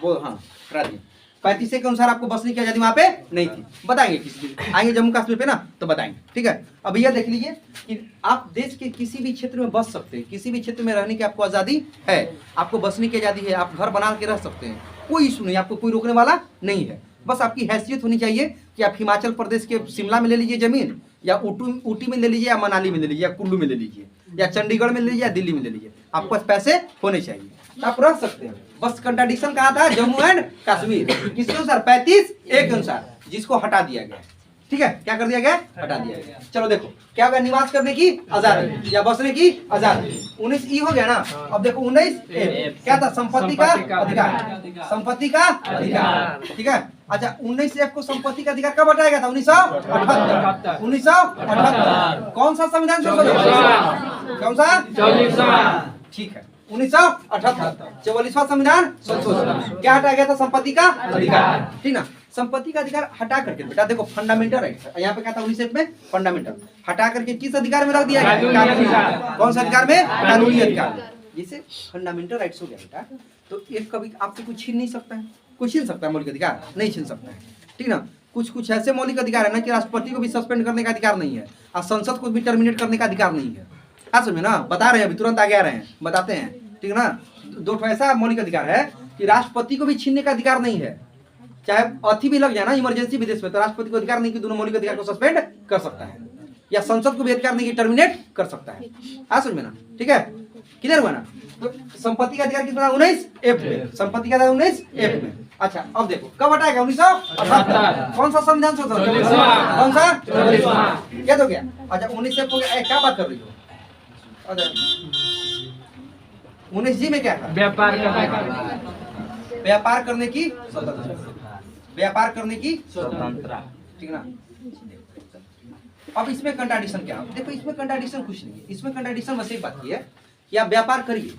वो हाँ हटा दिया। 35 के अनुसार आपको बसने की आजादी वहां पे नहीं थी। बताएंगे किसी दिन आएंगे जम्मू कश्मीर पे ना तो बताएंगे, ठीक है? अब यह देख लीजिए कि आप देश के किसी भी क्षेत्र में बस सकते हैं, किसी भी क्षेत्र में रहने की आपको आजादी है, आपको बसने की आजादी है, आप घर बना के रह सकते हैं, कोई इशू नहीं, आपको कोई रोकने वाला नहीं है। बस आपकी हैसियत होनी चाहिए कि आप हिमाचल प्रदेश के शिमला में ले लीजिए जमीन, या ऊटी में ले लीजिए, या मनाली में ले लीजिए, या कुल्लू में ले लीजिए, या चंडीगढ़ में ले लीजिए, या दिल्ली में ले लीजिए। आपके पास पैसे होने चाहिए, आप रह सकते हैं। बस कंट्राडिक्शन कहा था? जम्मू एंड कश्मीर। किसके अनुसार? 35(1) के अनुसार, जिसको हटा दिया गया, ठीक है? क्या कर दिया गया? हटा दिया गया। चलो देखो क्या होगा? निवास करने की आजादी या बसने की आजादी। 19 हो गया ना। अब देखो 19 क्या था? संपत्ति का अधिकार। संपत्ति का अधिकार, ठीक है? अच्छा 19 को संपत्ति का अधिकार कब हटाया गया था? 1978। 1978 कौन सा संविधान संशोधन? कौन सा? ठीक है, 1978 44वां संविधान संशोधन। क्या हटाया गया था? संपत्ति का अधिकार, ठीक ना। संपत्ति का अधिकार हटा करके बेटा देखो फंडामेंटल राइट, यहाँ पे क्या था 19 में फंडामेंटल, हटा करके किस अधिकार में रख दिया गया? कानूनी। कौन सा अधिकार में? कानूनी अधिकार। जैसे फंडामेंटल राइट्स हो गया बेटा, तो एक कभी आपसे कुछ छीन नहीं सकता है, कोई छीन सकता है मौलिक अधिकार? नहीं छीन सकता है, ठीक ना। कुछ ऐसे मौलिक अधिकार है ना कि राष्ट्रपति को भी सस्पेंड करने का अधिकार नहीं है और संसद को भी टर्मिनेट करने का अधिकार नहीं है। हाँ समझे ना, बता रहे हैं अभी तुरंत आगे आ रहे हैं, बताते हैं, ठीक है ना। दो ऐसा मौलिक अधिकार है कि राष्ट्रपति को भी छीनने का अधिकार नहीं है, चाहे अति भी लग जाए ना इमरजेंसी विदेश में, तो राष्ट्रपति को अधिकार नहीं कि दोनों मौलिक अधिकार को सस्पेंड कर सकता है, या संसद को भी अधिकार नहीं कि टर्मिनेट कर सकता है। हाँ समझ में ना, ठीक है, क्लियर हुआ ना। तो संपत्ति का अधिकार कितना? 19F में, संपत्ति का अधिकार 19F में। अच्छा अब देखो कब हटाएगा? 1978। कौन सा संविधान संशोधन? कौन सा? क्या तो क्या? अच्छा 19F हो गया, क्या बात कर रही हो? 19G में क्या था? व्यापार करने की स्वतंत्रता, व्यापार करने की स्वतंत्रता, ठीक ना। अब इसमें कंट्राडिक्शन क्या है? देखो इसमें कंट्राडिक्शन कुछ नहीं है, इसमें कंट्राडिक्शन बस एक बात की है कि आप व्यापार करिए,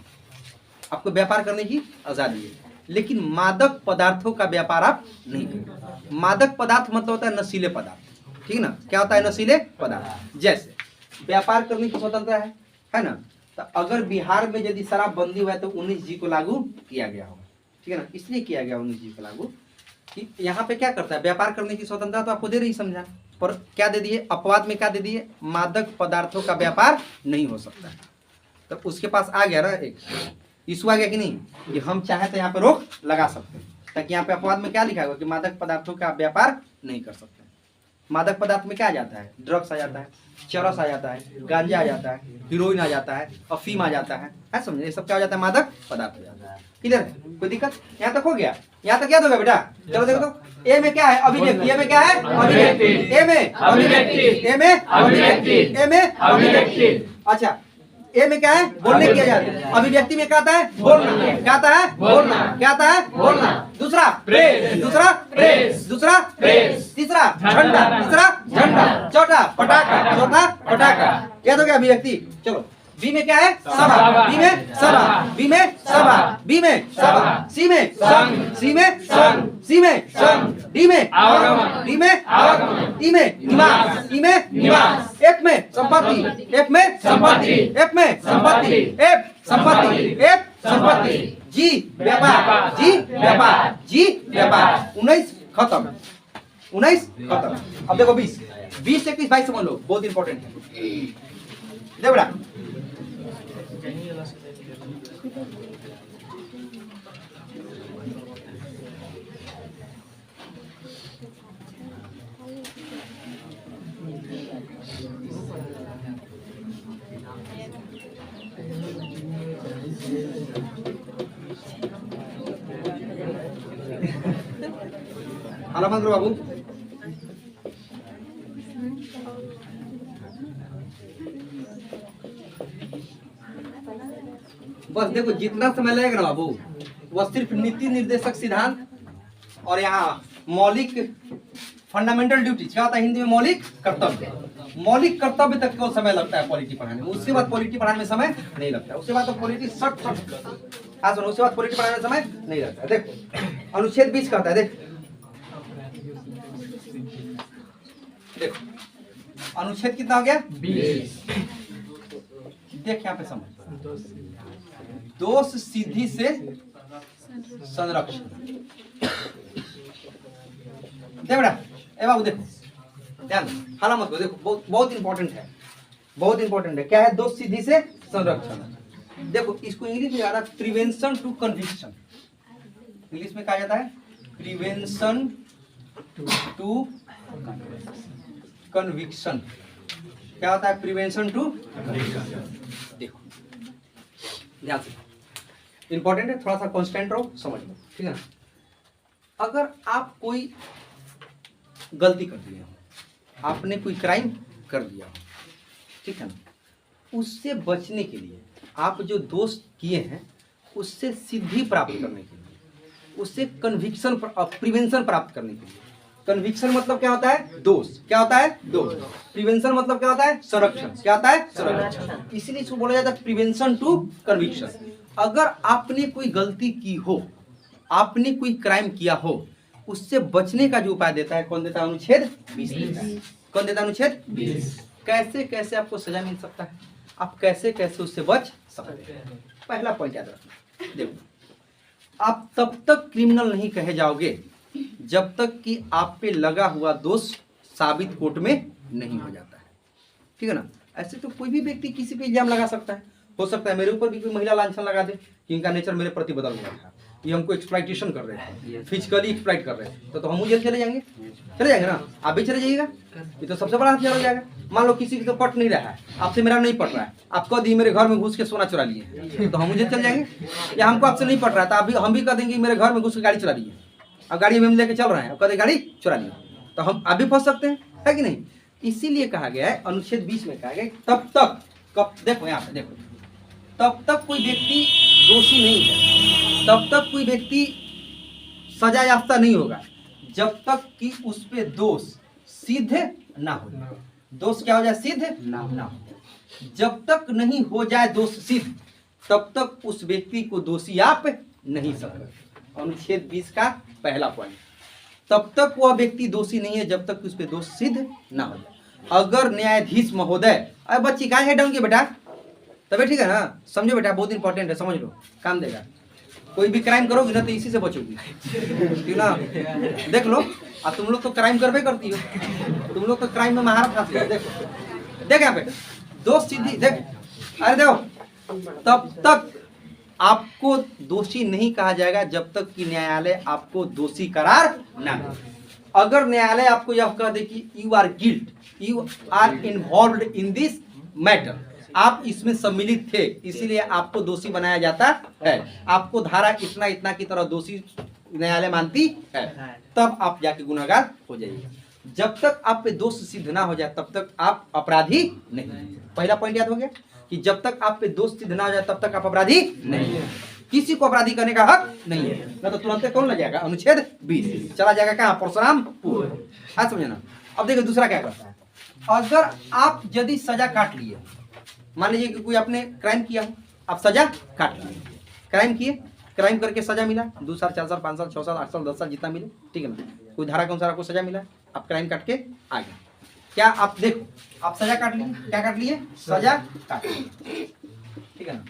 आपको व्यापार करने की आजादी है, लेकिन मादक पदार्थों का व्यापार आप नहीं करिए। मादक पदार्थ मतलब होता है नशीले पदार्थ, ठीक ना। क्या होता है? नशीले पदार्थ। जैसे व्यापार करने की स्वतंत्रता है ना, तो अगर बिहार में यदि शराब बंदी हुआ है तो 19G को लागू किया गया होगा, ठीक है ना। इसलिए किया गया 19G को लागू कि यहाँ पे क्या करता है? व्यापार करने की स्वतंत्रता तो आपको दे रही समझा, पर क्या दे दिए? अपवाद में क्या दे दिए? मादक पदार्थों का व्यापार नहीं हो सकता है। तो उसके पास आ गया ना एक इशू आ गया कि नहीं, कि हम चाहे तो यहाँ पे रोक लगा सकते हैं, ताकि यहाँ पे अपवाद में क्या लिखा होगा कि मादक पदार्थों का व्यापार नहीं कर सकते। मादक पदार्थ में क्या आ जाता है? ड्रग्स आ जाता है, चरस आ जाता है, गांजा आ जाता है, हीरोइन आ जाता है, अफीम आ जाता है समझे, ये सब क्या हो जाता है? मादक पदार्थ हो जाता है। क्लियर है? कोई दिक्कत? यहाँ तक हो गया? यहाँ तक क्या होगा बेटा? चलो देखो तो ए में क्या है? अभिव्यक्ति। ए में क्या है? अभिव्यक्ति। ए में अभिव्यक्ति। ए में अभिव्यक्ति। ए में अभिव्यक्ति। अच्छा ए में क्या है? बोलने की आजादी। अभिव्यक्ति में क्या आता है? बोलना। क्या आता है? बोलना। क्या आता है? बोलना। दूसरा प्रेस। दूसरा प्रेस। दूसरा प्रेस। तीसरा झंडा। तीसरा झंडा। चौथा पटाखा। चौथा पटाखा। क्या तो क्या अभिव्यक्ति? चलो बी में क्या है? सभा। बी में सभा। बी में सभा। बी में सभा। सी में संघ। सी में संघ। सी में संघ। डी में आवागमन। डी में आवागमन। ई में निवास। ई में निवास। एफ में संपत्ति। एफ में संपत्ति। एफ में संपत्ति। एफ संपत्ति। एफ संपत्ति। जी व्यापार। जी व्यापार। जी व्यापार। 19 खत्म। 19 खत्म। अब देखो 20 21 22 समझ लो, बहुत इंपॉर्टेंट है। देखो बेटा हाला बंद करो बाबू। बस देखो जितना समय लगेगा ना बाबू, वह सिर्फ नीति निर्देशक सिद्धांत और यहाँ मौलिक फंडामेंटल ड्यूटी, क्या होता है हिंदी में? मौलिक कर्तव्य। मौलिक कर्तव्य तक को समय लगता है पॉलिटी पढ़ाने में, उसके बाद पॉलिटी पढ़ाने में समय नहीं लगता है। उसके बाद तो पॉलिटी शॉर्ट हाँ सुनो, उसके बाद पॉलिटी पढ़ाने में समय नहीं लगता है। देखो अनुच्छेद 20 कहता है, देखो अनुच्छेद कितना हो गया? 20। देख यहाँ पे समझ, दोष सिद्धि से संरक्षण। देख बेटा ए बाबू देखो ध्यान हाला मत करो, देखो बहुत इंपॉर्टेंट है, बहुत इंपॉर्टेंट है। क्या है? दोष सिद्धि से संरक्षण। देखो इसको इंग्लिश में जाता है प्रिवेंशन टू कन्विक्शन। इंग्लिश में कहा जाता है प्रिवेंशन टू कन्विक्शन। क्या होता है? Prevention to conviction. देखो ध्यान से, इंपॉर्टेंट है, थोड़ा सा कॉन्स्टेंट रहो, समझ लो, ठीक है ना। अगर आप कोई गलती कर दिया हो, आपने कोई क्राइम कर दिया हो, ठीक है ना, उससे बचने के लिए आप जो दोष किए हैं उससे सिद्धि प्राप्त करने के लिए, उससे कन्विक्शन प्रिवेंशन प्राप्त करने के लिए। कन्विक्शन मतलब क्या होता है? दोष। क्या होता है? दोष। प्रिवेंशन मतलब क्या होता है? संरक्षण। क्या होता है? संरक्षण। इसीलिए इसको बोला जाता है प्रिवेंशन टू कन्विक्शन। अगर आपने कोई गलती की हो, आपने कोई क्राइम किया हो, उससे बचने का जो उपाय देता है कौन देता है? अनुच्छेद 20 देता है। कौन देता है? अनुच्छेद 20। कैसे कैसे आपको सजा मिल सकता है, आप कैसे कैसे उससे बच सकते हैं। पहला पॉइंट याद रखना, देखो आप तब तक क्रिमिनल नहीं कहे जाओगे जब तक कि आप पे लगा हुआ दोष साबित कोर्ट में नहीं हो जाता है, ठीक है ना। ऐसे तो कोई भी व्यक्ति किसी पे इल्जाम लगा सकता है। हो सकता है मेरे ऊपर भी कोई महिला लांछन लगा दे कि इनका नेचर मेरे प्रति बदल गया था, ये हमको एक्सप्लॉइटेशन कर रहे थे, फिजिकली एक्सप्लॉइट कर रहे थे, तो हम जेल चले जाएंगे, चले जाएंगे ना। आप भी चले जाइएगा, ये तो सबसे बड़ा हथियार हो जाएगा। मान लो किसी को तो पट नहीं रहा है, आपसे मेरा नहीं पट रहा है, आप कह दिए मेरे घर में घुस के सोना चुरा लिए, तो हम जेल चले जाएंगे। या हमको आपसे नहीं पट रहा था, हम भी कह देंगे मेरे घर में घुस के गाड़ी चुरा ली, अब गाड़ी में हम लेके चल रहे हैं, कह गाड़ी चुरा ली, तो हम आप भी फंस सकते हैं, है कि नहीं। इसीलिए कहा गया है अनुच्छेद 20 में कहा गया तब तक, कब देखो यहाँ पे देखो, तब तक कोई व्यक्ति दोषी नहीं है, तब तक कोई व्यक्ति सजा याफ्ता नहीं होगा जब तक कि उस पे दोष सिद्ध ना हो जाए। दोष क्या हो जाए? सिद्ध ना हो। जब तक नहीं हो जाए दोष सिद्ध, तब तक उस व्यक्ति को दोषी आप नहीं सकते। अनुच्छेद 20 का पहला पॉइंट, तब तक वह व्यक्ति दोषी नहीं है जब तक उस पे दोष सिद्ध ना हो जाए। अगर न्यायाधीश महोदय, अरे बच्ची का हेड डाउन की बेटा, तबे ठीक है ना, समझो बेटा, बहुत इंपॉर्टेंट है, समझ लो, काम देगा। कोई भी क्राइम करोगी ना तो इसी से बचोगी, ठीक ना। देख लो, अब तुम लोग तो क्राइम करबे करती हो, तुम लोग तो क्राइम में महारत हासिल है। देखो देख यहाँ पे दोष सिद्धि, देख, अरे देखो, तब तक आपको दोषी नहीं कहा जाएगा जब तक कि न्यायालय आपको दोषी करार ना दे। अगर न्यायालय आपको यह कह दे कि you are guilt, you are involved in this matter, आप इसमें सम्मिलित थे, इसीलिए आपको दोषी बनाया जाता है, आपको धारा इतना इतना की तरह दोषी न्यायालय मानती है, तब आप जाके गुनहगार हो जाइएगा। जब तक आप पे दोष सिद्ध ना हो जाए तब तक आप अपराधी नहीं। पहला पॉइंट याद हो गया कि जब तक आप पे दोष सिद्ध ना हो जाए तब तक आप अपराधी नहीं है। किसी को अपराधी करने का हक नहीं है, ना तो तुरंत कौन लग जाएगा? अनुच्छेद 20 चला जाएगा कहाँ? परशुरामपुर। हाँ समझे ना। अब देखिए दूसरा क्या करता है, अगर आप यदि सजा काट लिए, मान लीजिए कि कोई आपने क्राइम किया हो, आप सजा काट लिए, क्राइम किए, क्राइम करके सजा मिला 2 साल 4 साल 5 साल 6 साल 8 साल 10 साल जितना मिले, ठीक है ना, कोई धारा के अनुसार आपको सजा मिला, आप क्राइम काट के आ गए। क्या आप देखो, आप सजा काट लिए, क्या काट लिए? सजा काट लिए, ठीक है ना।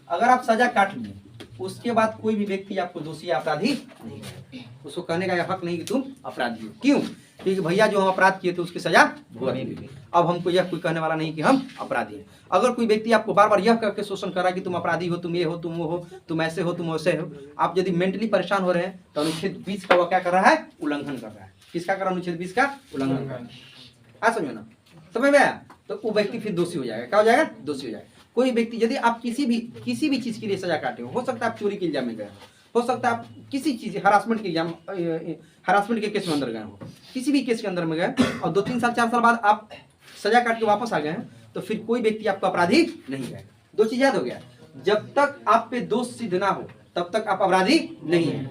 अगर आप सजा काट लिए, उसके बाद कोई भी व्यक्ति आपको दोषी या अपराधी नहीं है, उसको कहने का हक नहीं कि तुम अपराधी हो। क्यों? क्योंकि भैया जो हम अपराध किए थे उसकी सजा भुगत ली, अब हमको यह कोई कहने वाला नहीं कि हम अपराधी हैं। अगर कोई व्यक्ति आपको बार बार यह करके शोषण कर रहा है कि तुम अपराधी हो, तुम ये हो, तुम वो हो, तुम ऐसे हो, तुम वैसे हो, आप यदि मेंटली परेशान हो रहे हैं तो अनुच्छेद 20 का वो क्या कर रहा है? उल्लंघन कर रहा है। किसका कर रहा है? अनुच्छेद 20 का उल्लंघन कर रहा है। समझो ना, समझ में आया? तो वो व्यक्ति फिर दोषी हो जाएगा। क्या हो जाएगा? दोषी हो जाएगा। कोई व्यक्ति यदि आप किसी भी चीज के लिए सजा काटे हो सकता है आप चोरी के इल्जाम में गए हो सकता है आप किसी चीज हरासमेंट के इल्जाम, हरासमेंट के केस में अंदर गए हो, किसी भी केस के अंदर में गए और 2-3 साल 4 साल बाद आप सजा काट के वापस आ गए हैं, तो फिर कोई व्यक्ति आपको अपराधी नहीं है। 2 चीज याद हो गया, जब तक आप पे दोष सिद्ध ना हो तब तक आप अपराधी नहीं है।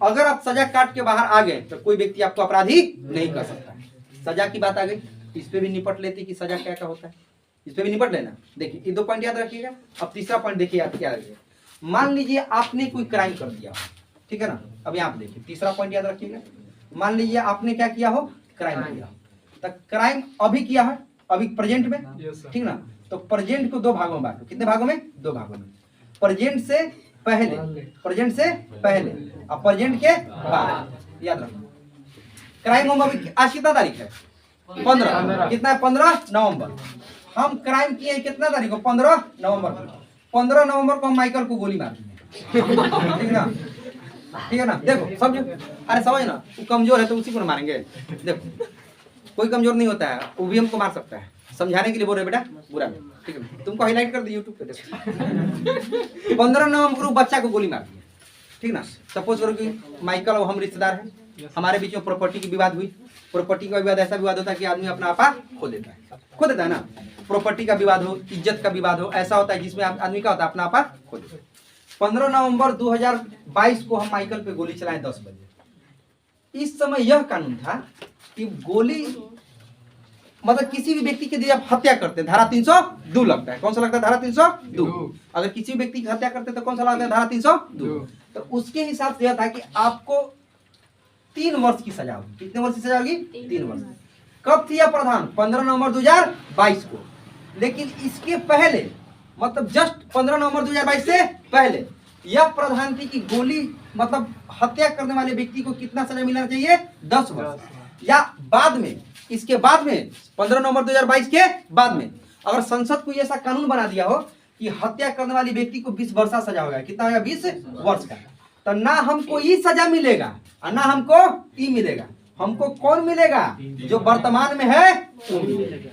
अगर आप सजा काट के बाहर आ गए तो कोई व्यक्ति आपको अपराधी नहीं कर सकता। सजा की बात आ गई, इस पे भी निपट लेते कि सजा क्या क्या होता है, इस पे भी निपट लेना। देखिए ये 2 पॉइंट याद रखिएगा। अब तीसरा पॉइंट देखिए याद क्या रखिएगा। मान लीजिए आपने कोई क्राइम कर दिया, ठीक है ना। अब यहाँ पे देखिए तीसरा पॉइंट याद रखिएगा। मान लीजिए आपने क्या किया हो? क्राइम किया। तो क्राइम अभी किया है, अभी प्रेजेंट में, ठीक ना। तो प्रेजेंट को 2 भागों में बांटो। कितने भागों में? 2 भागों में। प्रेजेंट से पहले, प्रेजेंट से पहले और प्रेजेंट के बाद। याद रखो क्राइम हम अभी, आज कितना तारीख है? 15। कितना है? 15 नवंबर। हम क्राइम किए कितना तारीख को? 15 नवंबर को। 15 नवंबर को हम माइकल को गोली मार दिए, ठीक ना, ठीक है ना। देखो समझो, अरे समझ ना, वो कमजोर है तो उसी को मारेंगे। देखो कोई कमजोर नहीं होता है, वो भी हमको मार सकता है। समझाने के लिए बोल रहे बेटा, बुरा नहीं, ठीक है। तुमको हाईलाइट कर दी यूट्यूब पे, देखो 15 नवंबर को बच्चा को गोली मार दिया, ठीक ना। सपोज करो कि माइकल और हम रिश्तेदार हैं, हमारे बीच में प्रॉपर्टी की विवाद हुई। प्रॉपर्टी का विवाद ऐसा विवाद होता है कि आदमी अपना आपा खो देता है ना। प्रॉपर्टी का विवाद हो, इज्जत का विवाद हो, ऐसा होता है जिसमें आदमी का होता है अपना आपा खो देता है। 15 नवंबर 2022 को हम माइकल पे गोली चलाएं 10 बजे। इस समय यह कानून था कि गोली मतलब किसी भी व्यक्ति की यदि आप हत्या करते हैं धारा 302 लगता है। कौन सा लगता है? धारा 302। अगर किसी भी व्यक्ति की हत्या करते हैं तो कौन सा लगता है? धारा 302। तो उसके हिसाब से यह था कि आपको 3 वर्ष की सजा होगी। कितने वर्ष की सजा होगी? 3 वर्ष। कब थी यह प्रावधान? 15 नवंबर 2022 को। लेकिन इसके पहले मतलब जस्ट 15 नवंबर 2022 से पहले यह प्रावधान थी कि गोली मतलब हत्या करने वाले व्यक्ति को कितना सजा मिलना चाहिए? 10 वर्ष। या बाद में, इसके बाद में 15 नवंबर 2022 के बाद में अगर संसद को ऐसा कानून बना दिया हो कि हत्या करने वाले व्यक्ति को 20 वर्ष का सजा होगा। कितना होगा? 20 वर्ष का। तो ना हमको ये सजा मिलेगा और ना हमको ये मिलेगा। हमको कौन मिलेगा? जो वर्तमान में है वो मिलेगा।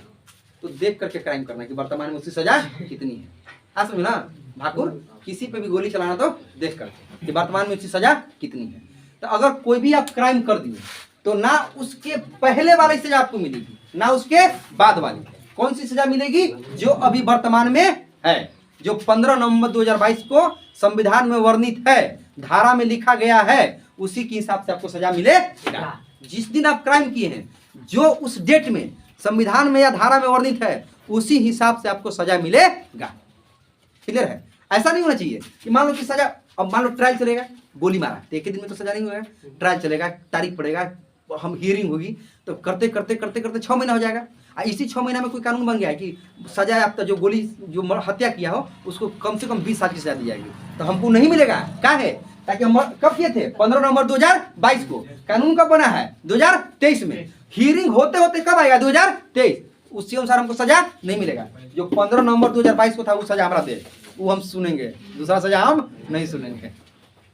तो देख करके क्राइम करना कि वर्तमान में उसकी सजा कितनी है। हाँ समझ ना भाकुर, किसी पे भी गोली चलाना तो देख करके कि वर्तमान में उसकी सजा कितनी है। तो अगर कोई भी आप क्राइम कर दिए तो ना उसके पहले वाली सजा आपको मिलेगी ना उसके बाद वाली। कौन सी सजा मिलेगी? जो अभी वर्तमान में है, जो 15 नवंबर 2022 को संविधान में वर्णित है, धारा में लिखा गया है, उसी के हिसाब से आपको सजा मिलेगा। जिस दिन आप क्राइम किए हैं जो उस डेट में संविधान में या धारा में वर्णित है उसी हिसाब से आपको सजा मिलेगा। क्लियर है? ऐसा नहीं होना चाहिए कि मान लो कि सजा, अब मान लो ट्रायल चलेगा, गोली मारा तो एक ही दिन में तो सजा नहीं होगा। ट्रायल चलेगा, तारीख पड़ेगा, हम हियरिंग होगी, तो करते करते करते करते 6 महीना हो जाएगा। इसी 6 महीना में कोई कानून बन गया है कि सजा आपका जो गोली जो हत्या किया हो उसको कम से कम 20 साल की सजा दी जाएगी। तो हमको नहीं मिलेगा। क्या है? ताकि हम कब किए थे? 15 नवंबर 2022 को। कानून कब बना है? 2023 में। हियरिंग होते होते कब आएगा? 2023। उसी अनुसार हमको सजा नहीं मिलेगा। जो 15 नवंबर 2022 को था वो सजा हमारा दे, वो हम सुनेंगे, दूसरा सजा हम नहीं सुनेंगे।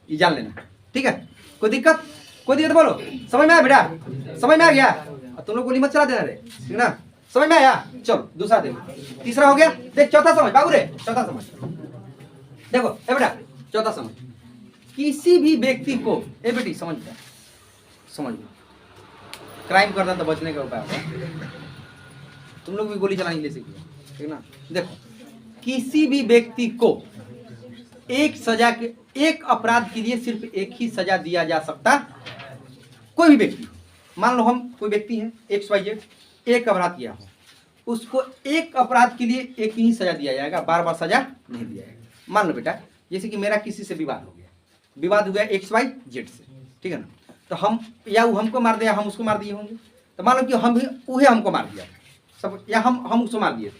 ये जान लेना, ठीक है? कोई दिक्कत? कोई दिक्कत बोलो। समझ में आया बेटा? समझ में आ गया? तुम लोग गोली मत चला देना रे, ठीक ना? समझ में आया? चलो दूसरा देखो, तीसरा हो गया। देख चौथा समझ बाबू रे, चौथा समझ देखो। ए बेटा चौथा समझ, किसी भी व्यक्ति को, ए बेटी समझ समझ क्राइम करना तो बचने का उपाय होगा। तुम लोग भी गोली चलाने ले सीखिए, ठीक ना? देखो, किसी भी व्यक्ति को एक सजा के, एक अपराध के लिए सिर्फ एक ही सजा दिया जा सकता। कोई भी व्यक्ति, मान लो हम कोई व्यक्ति है XYZ, एक अपराध किया हो, उसको एक अपराध के लिए एक ही सजा दिया जाएगा, बार बार सजा नहीं दिया जाएगा। मान लो बेटा जैसे कि मेरा किसी से विवाद हो गया, विवाद हो गया XYZ से, ठीक है ना? तो हम या वो हमको मार दिया, हम उसको मार दिए होंगे। तो मान लो कि हम भी उहे हमको मार दिया सब, या हम उसको मार दिए,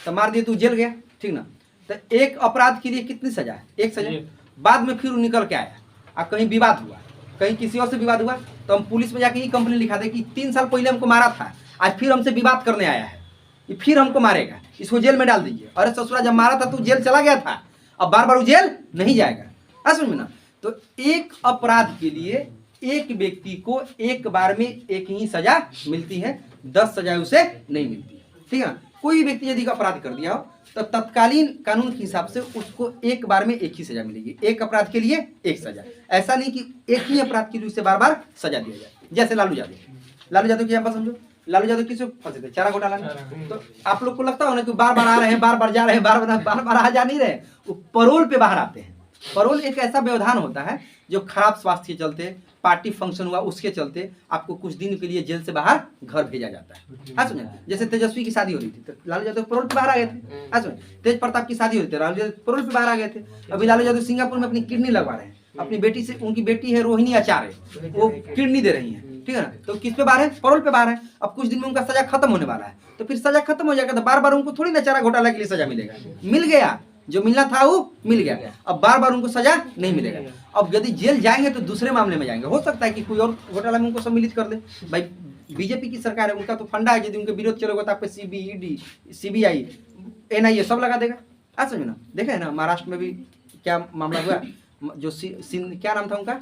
तो मार दिए तो जेल गया, ठीक ना? तो एक अपराध के लिए कितनी सजा है? एक सजा। बाद में फिर निकल के आया और कहीं विवाद हुआ, कहीं किसी और से विवाद हुआ, तो हम पुलिस में जाके ये कंप्लेन लिखा दे कि 3 साल पहले हमको मारा था, आज फिर हमसे विवाद करने आया है, ये फिर हमको मारेगा, इसको जेल में डाल दीजिए। अरे ससुरा जब मारा था तो जेल चला गया था, अब बार बार वो जेल नहीं जाएगा। समझ में ना? तो एक अपराध के लिए एक व्यक्ति को एक बार में एक ही सजा मिलती है, 10 सजा उसे नहीं मिलती है, ठीक है ना? कोई व्यक्ति यदि अपराध कर दिया हो तो तत्कालीन कानून के हिसाब से उसको एक बार में एक ही सजा मिलेगी, एक अपराध के लिए एक सजा। ऐसा नहीं कि एक ही अपराध के लिए उसे बार बार सजा दिया जाए। जैसे लालू यादव की यहाँ पर समझो, लालू यादव किसे फंसे थे? चारा घोटाला में। तो आप लोग को लगता हो ना कि बार बार आ रहे हैं, बार बार जा रहे हैं, बार बार आ जा नहीं रहे, वो परोल पे बाहर आते हैं। परोल एक ऐसा व्यवधान होता है जो खराब स्वास्थ्य के चलते, पार्टी फंक्शन हुआ उसके चलते आपको कुछ दिन के लिए जेल से बाहर घर भेजा जाता है। हाँ सुनिए, जैसे तेजस्वी की शादी हो रही थी तो लालू यादव परोल पे बाहर आ गए थे। हाँ सुनिए, तेज प्रताप की शादी हो रही थी, लालू यादव परोल पे बाहर आ गए थे। अभी लालू यादव सिंगापुर में अपनी किडनी लगवा रहे हैं, अपनी बेटी से, उनकी बेटी है रोहिणी आचार्य, वो किडनी दे रही है, ठीक है ना? तो किस पे बाहर है? परोल पे बाहर है। अब कुछ दिन में उनका सजा खत्म होने वाला है, तो फिर सजा खत्म हो जाएगा तो बार बार उनको थोड़ी ना चारा घोटाला के लिए सजा मिलेगा। मिल गया, जो मिलना था वो मिल गया, अब बार बार उनको सजा नहीं मिलेगा। अब यदि जेल जाएंगे तो दूसरे मामले में जाएंगे, हो सकता है कि कोई और घोटाला में उनको सम्मिलित कर दे। भाई बीजेपी की सरकार है, उनका तो फंडा है, यदि उनके विरोध चलेगा तो आपको CBID, CBI, NIA सब लगा देगा। आज समझे ना? देखा है ना महाराष्ट्र में भी क्या मामला हुआ, जो क्या नाम था उनका,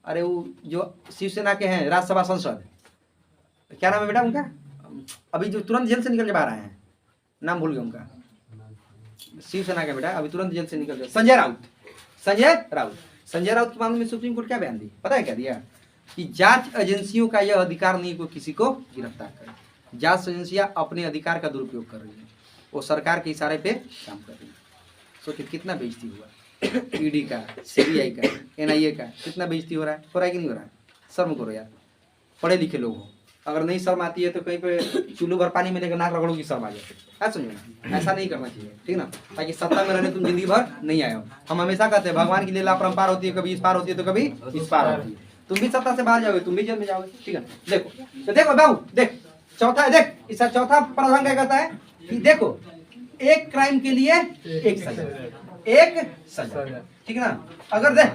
अरे वो जो शिवसेना के हैं राज्यसभा सांसद, क्या नाम है बेटा उनका, अभी जो तुरंत जेल से निकल के बाहर आए हैं, नाम भूल गया उनका, शिवसेना का बेटा अभी तुरंत जेल से निकल गया, संजय राउत के मामले में सुप्रीम कोर्ट क्या बयान दी पता है? क्या दिया कि जांच एजेंसियों का यह अधिकार नहीं कोई किसी को गिरफ्तार करे। जांच एजेंसियां अपने अधिकार का दुरुपयोग कर रही है, वो सरकार के इशारे पे काम कर रही है। सोचिए कितना बेइज्जती हुआ ED का, CBI का, NIA का, कितना बेइज्जती हो रहा है कि नहीं हो रहा है? शर्म करो यार, पढ़े लिखे लोग हो। अगर नहीं शर्म आती है तो कहीं पे चुल्लू भर पानी में लेकर नाक रगड़ोगी, शर्म आ जाती है। समझो ना, ऐसा नहीं करना चाहिए, ठीक ना। ताकि सत्ता में रहने तुम जिंदगी भर नहीं आए हो। हम हमेशा कहते हैं भगवान की लीला अपरंपार होती है, कभी इस पार होती है तो कभी इस पार होती है। तुम भी सत्ता से बाहर जाओगे, तुम भी जेल में जाओगे, ठीक है। देखो तो देखो बाबू, देख चौथा, देख इसका चौथा प्रावधान क्या कहता है कि देखो एक क्राइम के लिए एक सजा, एक सजा, ठीक है ना। अगर देख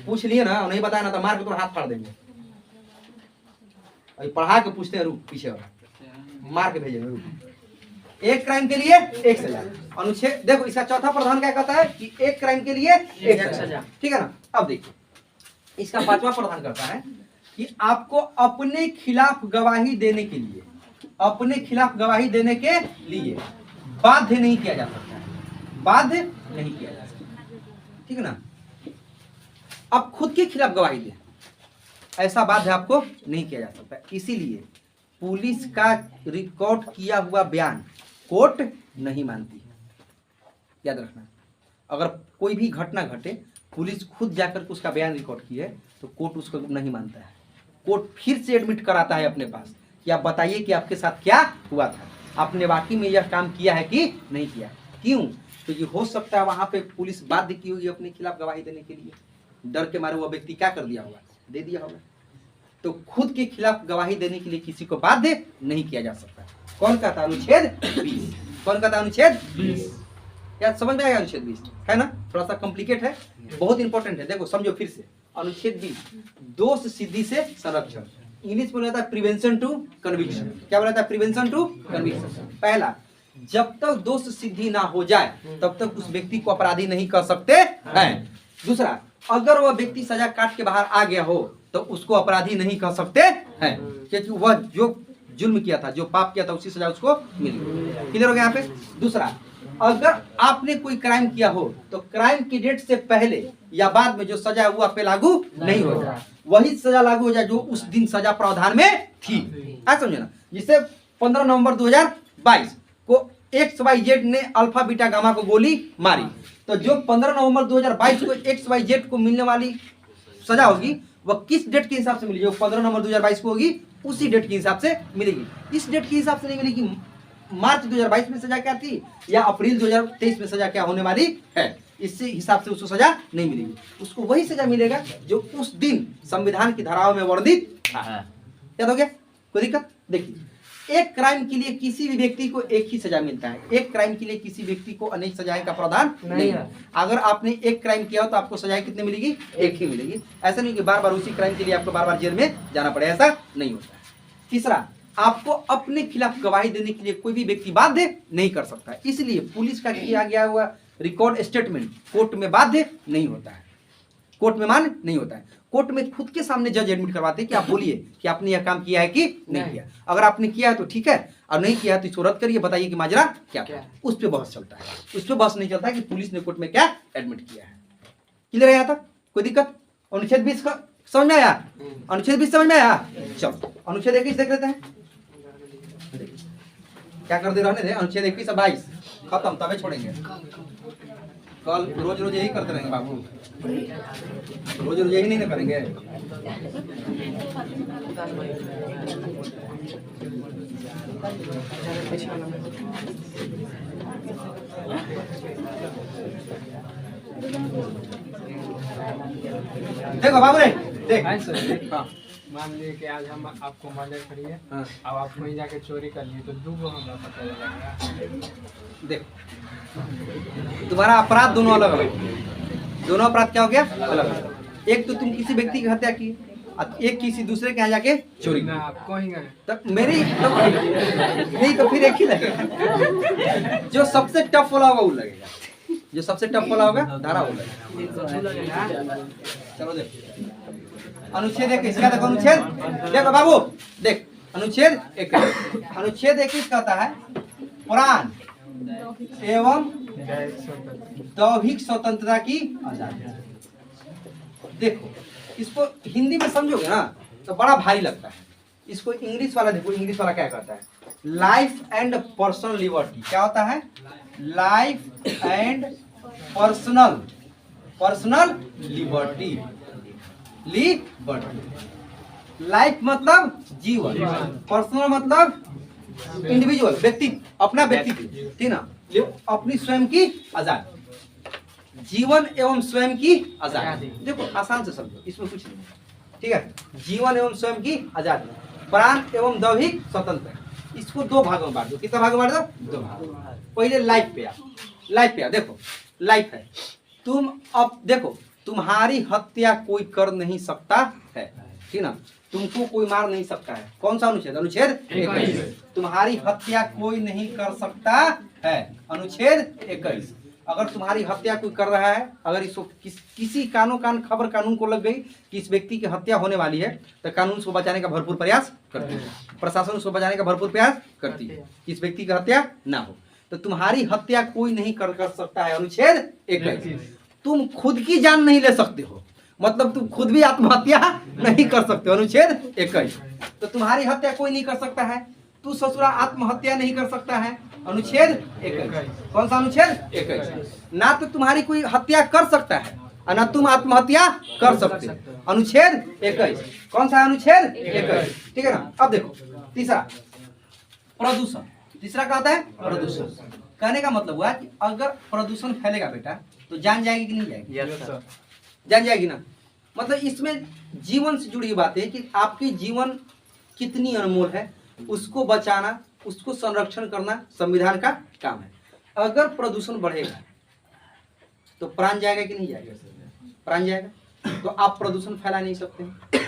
पूछ लिए ना, नहीं बताया ना तो मार के तो हाथ फाड़ देंगे। अभी पढ़ा के पूछते हैं, रुक पीछे वाला मार के भेजेंगे, रुक। एक क्राइम के लिए एक सजा। अनुच्छेद देखो इसका चौथा प्रावधान क्या कहता है कि एक क्राइम के लिए एक सजा, ठीक है ना। अब देखिए इसका पांचवा प्रावधान करता है कि आपको अपने खिलाफ गवाही देने के लिए, अपने खिलाफ गवाही देने के लिए बाध्य नहीं किया जा सकता है, बाध्य नहीं किया जा सकता, ठीक है ना। अब खुद के खिलाफ गवाही दे, ऐसा बाध्य आपको नहीं किया जा सकता। इसीलिए पुलिस का रिकॉर्ड किया हुआ बयान कोर्ट नहीं मानती, याद रखना। अगर कोई भी घटना घटे, पुलिस खुद जाकर के उसका बयान रिकॉर्ड की है तो कोर्ट उसको नहीं मानता है। कोर्ट फिर से एडमिट कराता है अपने पास कि आप बताइए कि आपके साथ क्या हुआ था, आपने वाकई में यह काम किया है कि नहीं किया। क्यों? क्योंकि हो सकता है वहां पे पुलिस बाध्य की होगी अपने खिलाफ गवाही देने के लिए, डर के मारे वो व्यक्ति क्या कर दिया होगा, दे दिया होगा। तो खुद के खिलाफ गवाही देने के लिए किसी को बाध्य नहीं किया जा सकता। कौन कहता? अनुच्छेद 20। कौन कहता? अनुच्छेद 20। क्या समझ में आया? अनुच्छेद 20 है ना, थोड़ा सा कॉम्प्लिकेट है, बहुत इंपॉर्टेंट है। देखो समझो फिर से, अनुच्छेद 20 दोष सिद्धि से संरक्षण, इंग्लिश में रहता है प्रिवेंशन टू कन्विक्शन। क्या बोला था? Prevention to conviction. पहला, जब तक दोष सिद्धि ना हो जाए तब तक उस व्यक्ति को अपराधी नहीं कर सकते हैं। दूसरा, अगर वह व्यक्ति सजा काट के बाहर आ गया हो तो उसको अपराधी नहीं कह सकते हैं, क्योंकि वह जो जुल्म किया था, जो पाप किया था, उसी सजा उसको मिल गई। क्लियर हो गया यहाँ पे? दूसरा, अगर आपने कोई क्राइम किया हो तो क्राइम की डेट से पहले या बाद में जो सजा वो आप पे लागू नहीं हो जाए, वही सजा लागू हो जाए जो उस दिन सजा प्रावधान में थी। समझे ना? जिसे 15 नवंबर 2022 को XYZ ने अल्फा बीटा गामा को गोली मारी, तो जो 15 नवंबर 2022 को XYZ को मिलने वाली सजा होगी वह किस डेट के हिसाब से मिलेगी? जो 15 नवंबर 2022 को होगी उसी डेट के हिसाब से मिलेगी। इस डेट के हिसाब से नहीं मिलेगी मार्च 2022 में सजा क्या थी या अप्रैल 2023 में सजा क्या होने वाली है, इससे हिसाब से उसको सजा नहीं मिलेगी। उसको वही सजा मिलेगा जो उस दिन संविधान की धाराओं में वर्णित था। याद हो गया? कोई दिक्कत? देखिए, एक क्राइम के लिए किसी भी व्यक्ति को एक ही सजा मिलता है, एक क्राइम के लिए किसी व्यक्ति को अनेक सजाएं का प्रावधान नहीं है। अगर आपने एक क्राइम किया हो तो आपको सजाएं कितनी मिलेगी? एक ही मिलेगी। ऐसा नहीं कि बार बार उसी क्राइम के लिए आपको बार बार जेल में जाना पड़े, ऐसा नहीं होता है। तीसरा, आपको अपने खिलाफ गवाही देने के लिए कोई भी व्यक्ति बाध्य नहीं कर सकता, इसलिए पुलिस का किया गया हुआ रिकॉर्ड स्टेटमेंट कोर्ट में बाध्य नहीं होता है, कोर्ट में मान्य नहीं होता है। कोर्ट में खुद के सामने जज एडमिट करवाते हैं कि आप बोलिए कि आपने यह काम किया है कि नहीं किया। अगर आपने किया है तो ठीक है, और नहीं किया है तो इसको रद्द करिए, बताइए कि माजरा क्या था। उस पर बहस चलता है, उस पर बहस नहीं चलता है कि पुलिस ने कोर्ट में क्या एडमिट किया है। क्लियर है यहाँ तक? कोई दिक्कत? अनुच्छेद 20 का समझ में आया? अनुच्छेद 20 समझ में आया? चलो अनुच्छेद 21 देख लेते हैं। क्या कर दे रहने दे, अनुच्छेद 21 और 22 खत्म, तबे छोड़ेंगे। कल रोज रोज यही करते रहेंगे बाबू, रोज रोज यही नहीं ना करेंगे। देखो बाबू रे, देख हाँ, मान लीजिए कि आज हम आपको मर्डर करिए, अब आप वहीं जाके चोरी कर लिए तो दो हमें पता चलेगा। देख तुम्हारा अपराध दोनों अलग अलग, दोनों अपराध क्या हो गया? अलग अलग। एक तो तुम किसी व्यक्ति की हत्या की, एक किसी दूसरे के यहाँ जाके चोरी ना आपको ही गए तब मेरी नहीं तो फिर एक ही लगेगा। जो सबसे टफ वाला होगा वो लगेगा, जो सबसे टफ वाला होगा धारा वो लगेगा। चलो देख अनुच्छेद 21 क्या देखो, अनुच्छेद देखो बाबू, देख अनुच्छेद 21, अनुच्छेद 21 कहता है प्राण एवं दैहिक स्वतंत्रता की आजादी। देखो इसको हिंदी में समझोगे ना तो बड़ा भारी लगता है, इसको इंग्लिश वाला देखो, इंग्लिश वाला क्या कहता है? Life and personal liberty. क्या होता है? Life and personal liberty, liberty. Life मतलब जीवन, पर्सनल मतलब इंडिविजुअल, व्यक्ति, अपना व्यक्तित्व, ठीक ना, ये अपनी स्वयं की आजादी, जीवन एवं स्वयं की आजादी। देखो आसान से समझो, इसमें कुछ नहीं, ठीक है। जीवन एवं स्वयं की आजादी, प्राण एवं दैहिक स्वतंत्र, इसको दो भागों में बांट दो। कितना भाग में बांट दो? दो भाग। पहले लाइफ पे आ, लाइफ पे आ। देखो लाइफ है, तुम अब देखो, तुम्हारी हत्या कोई कर नहीं सकता है, ठीक ना, तुमको कोई मार नहीं सकता है। कौन सा अनुच्छेद? अनुच्छेद 21। तुम्हारी हत्या कोई नहीं कर सकता है, अनुच्छेद 21। अगर तुम्हारी हत्या कोई कर रहा है, अगर इसको किसी खबर कानून को लग गई कि इस व्यक्ति की हत्या होने वाली है, तो कानून उसको बचाने का भरपूर प्रयास करती है, प्रशासन उसको बचाने का भरपूर प्रयास करती है कि इस व्यक्ति की हत्या ना हो। तो तुम्हारी हत्या कोई नहीं कर सकता है, अनुच्छेद 21। तुम खुद की जान नहीं ले सकते हो, मतलब तुम खुद भी आत्महत्या नहीं कर सकते हो, अनुच्छेद 21। तो तुम्हारी हत्या कोई नहीं कर सकता है, तू ससुरा आत्महत्या नहीं कर सकता है, अनुच्छेद 21। कौन सा अनुच्छेद? 21। ना तो तुम्हारी कोई हत्या कर सकता है और ना तुम आत्महत्या कर सकते हो, अनुच्छेद 21। कौन सा अनुच्छेद? 21, ठीक है ना। अब देखो तीसरा, प्रदूषण। तीसरा क्या होता है? प्रदूषण। कहने का मतलब हुआ कि अगर प्रदूषण फैलेगा बेटा तो जान जाएगी कि नहीं जाएगी? जान जाएगी ना। मतलब इसमें जीवन से जुड़ी बात है कि आपकी जीवन कितनी अनमोल है, उसको बचाना, उसको संरक्षण करना संविधान का काम है। अगर प्रदूषण बढ़ेगा तो प्राण जाएगा कि नहीं जाएगा? प्राण जाएगा। तो आप प्रदूषण फैला नहीं सकते।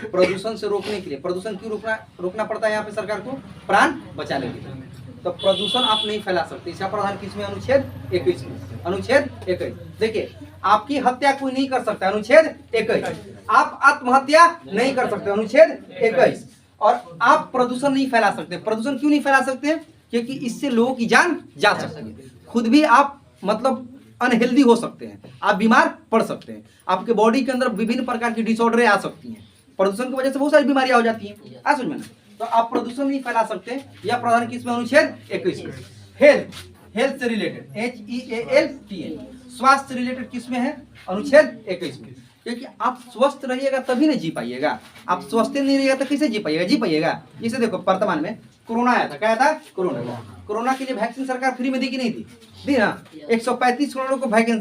प्रदूषण से रोकने के लिए, प्रदूषण क्यों रोकना पड़ता है यहाँ पे सरकार को? प्राण बचाने के लिए। तो प्रदूषण आप नहीं फैला सकते। इसका प्रावधान किसमें? अनुच्छेद 21 में। अनुच्छेद 21। देखिए, आपकी हत्या कोई नहीं कर सकता, अनुच्छेद 21। आप आत्महत्या नहीं कर सकते, अनुच्छेद 21। और आप प्रदूषण नहीं फैला सकते। प्रदूषण क्यों नहीं फैला सकते? क्योंकि इससे लोगों की जान जा सकती है, खुद भी आप मतलब अनहेल्दी हो सकते हैं, आप बीमार पड़ सकते हैं, आपके बॉडी के अंदर विभिन्न प्रकार की डिसऑर्डरें आ सकती हैं। प्रदूषण की वजह से बहुत सारी बीमारियां हो जाती हैं। आ समझ में ना? तो आप प्रदूषण नहीं फैला सकते। यह प्रावधान किसमें? अनुच्छेद 21 में। हेल्थ, हेल्थ से रिलेटेड, HEALTH, स्वास्थ्य से रिलेटेड किसमें है? अनुच्छेद 21 में। क्योंकि आप स्वस्थ रहिएगा तभी नहीं जी पाइएगा, आप स्वस्थ नहीं रहिएगा तो कैसे जी पाइएगा? जी पाइएगा। इसे देखो, वर्तमान में कोरोना आया था, क्या आया था? कोरोना। कोरोना के लिए वैक्सीन सरकार फ्री में दी कि नहीं दी? दी ना। 135 करोड़ को वैक्सीन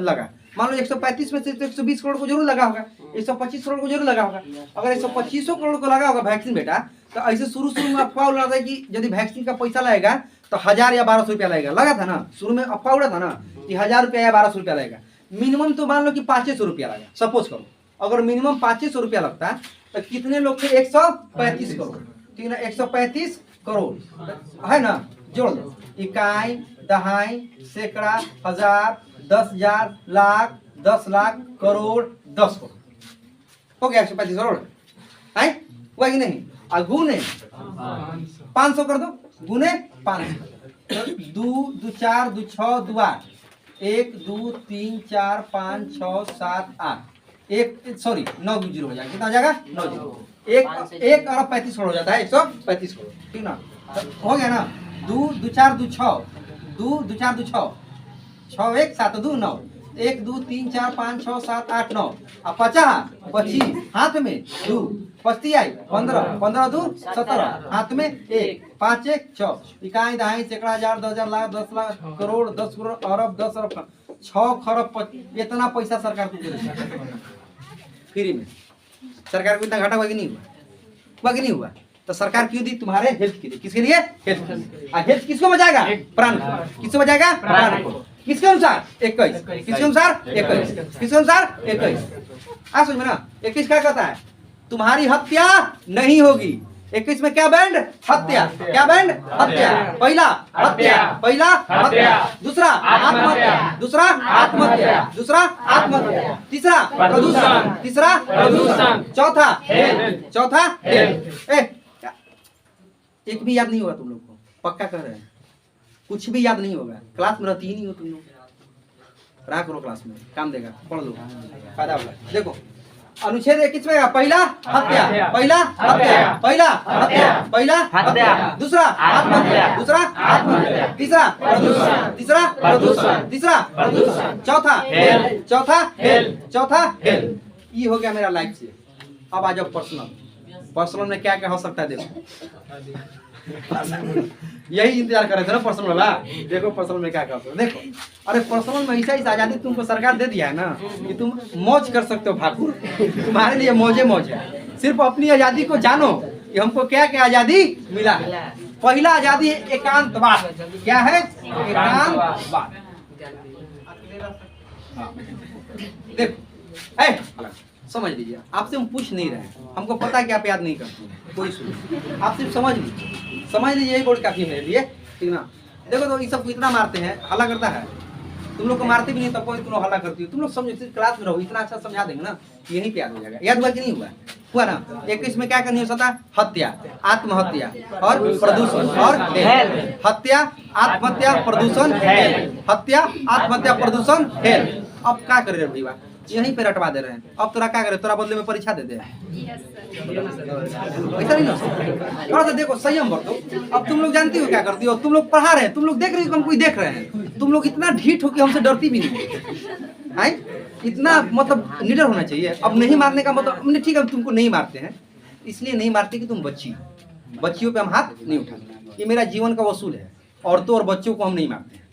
लगा। मान लो 135 में से 120 करोड़ को जरूर लगा होगा, 125 करोड़ को जरूर लगा होगा। अगर 125 करोड़ को लगा होगा वैक्सीन बेटा, तो ऐसे शुरू में अफवाह उड़ा था कि यदि वैक्सीन का पैसा लगेगा तो 1000 या 1200 रुपया लगेगा। लगा था ना, शुरू में अफवाह उड़ा था ना कि 1000 रुपया या 1200 रुपया लगेगा। मिनिमम तो मान लो कि 500 रुपया लगा, सपोज करो। अगर मिनिमम 500 रुपया लगता है तो कितने लोग थे? 135 करोड़, ठीक है ना। 135 करोड़ है ना, जोड़ लो। इकाई, दहाई, सैकड़ा, हजार, 10,000, लाख, 10 लाख, करोड़, 10 करोड़ हो गया 135 करोड़ है, हुआ कि नहीं? और गुने 500 कर दो, गुने 500। 2 2 4 2 6 2 8, 1 2 3 4 5 6 7 8, 1 सॉरी 9 जीरो हो जाएगा। कितना हो जाएगा? 9 जीरो। 1 अरब 35 करोड़ हो जाता है, 135 करोड़, ठीक ना। हो गया ना। 2 2 4 2 6, 2 2 4 2 6, 6 1 7 2 9, 1 2 3 4 5 6 7 8 9, अब 50 25 हाथ में 2, 25 आई 15, 15 2 17 हाथ में 1, 5 1 6, इकाई दहाई सैकड़ा हजार 10,000 लाख 10 लाख करोड़ 10 करोड़ अरब 10 अरब 6 खरब, इतना पैसा सरकार को दे रही है फ्री में। सरकार को इतना घाटा हुआ कि नहीं हुआ? हुआ कि नहीं हुआ? तो सरकार क्यों दी? तुम्हारे हेल्थ के लिए। किसके लिए? हेल्थ के लिए। हेल्थ किसको बचाएगा? प्राण को। किसको बचाएगा? प्राण को। किसके अनुसार? 21। किसके अनुसार? 21। किसके अनुसार? 21। आ समझ में ना। 21 क्या कहता है? तुम्हारी हत्या नहीं होगी। 21 में क्या बैंड? हत्या। क्या बैंड? हत्या। पहला हत्या, पहला हत्या, दूसरा आत्महत्या, दूसरा आत्महत्या, दूसरा आत्महत्या, तीसरा प्रदूषण, तीसरा प्रदूषण, चौथा हेल्थ, चौथा हेल्थ। एक भी याद नहीं होगा तुम लोग को, पक्का कह रहे हैं। कुछ भी याद नहीं होगा, क्लास में रहती ही नहीं हो तुम लोग। रहा करो क्लास में, काम देगा, पढ़ लो, फायदा होगा। देखो अनुच्छेद 21 में पहला हत्या, पहला हत्या, पहला हत्या, पहला हत्या, दूसरा आत्महत्या, दूसरा आत्महत्या, तीसरा प्रदूषण, तीसरा प्रदूषण, तीसरा प्रदूषण, चौथा हेल्थ, चौथा हेल्थ, चौथा हेल्थ। ये हो गया मेरा लाइफ से। अब आ जाओ पर्सनल। पर्सनल में क्या क्या हो सकता है देखो, यही इंतजार कर रहे थे ना पर्सनल वाला। देखो पर्सनल में क्या क्या हो सकता है, देखो। अरे पर्सनल में ऐसा आजादी तुमको सरकार दे दिया है ना कि तुम मौज कर सकते हो ठाकुर, तुम्हारे लिए मौजे मौज है। सिर्फ अपनी आजादी को जानो कि हमको क्या क्या आजादी मिला है। पहला आजादी है एकांतवाद। क्या है? एकांतवाद। देखो समझ लीजिए, आपसे हम पूछ नहीं रहे हैं, हमको पता है कि आप याद नहीं करते हैं, कोई सुन, आप सिर्फ समझ लीजिए, यही बोर्ड काफी मेरे लिए, ठीक ना। देखो तो ये सब इतना मारते हैं, हल्ला करता है, तुम लोग को मारते भी नहीं तब कोई तुम लोग हल्ला करती हो। तुम लोग समझो, क्लास में रहो, इतना अच्छा समझा देंगे ना, यहीं पे याद हो जाएगा। याद हुआ कि नहीं हुआ? हुआ ना। 21 में क्या करनी हो सकता? हत्या, आत्महत्या और प्रदूषण और हेल। हत्या, आत्महत्या, प्रदूषण, हेल। हत्या, आत्महत्या, प्रदूषण, हेल। अब क्या कर रहे भैया? यहीं पे रटवा दे रहे हैं। अब तोरा क्या करे? तोरा बदले में परीक्षा दे दे, ऐसा नहीं ना। थोड़ा सा देखो, संयम बरतो। अब तुम लोग जानती हो क्या करती हो, तुम लोग पढ़ा रहे हैं, तुम लोग देख रहे हो, हम कोई देख रहे हैं, तुम लोग इतना ढीठ हो कि हमसे डरती भी नहीं है। इतना मतलब निडर होना चाहिए। अब नहीं मारने का मतलब हमने, ठीक है तुमको नहीं मारते हैं, इसलिए नहीं मारते कि तुम बच्ची, बच्चियों पे हम हाथ नहीं उठाते। ये मेरा जीवन का वसूल है। औरतों और बच्चों को हम नहीं मारते हैं।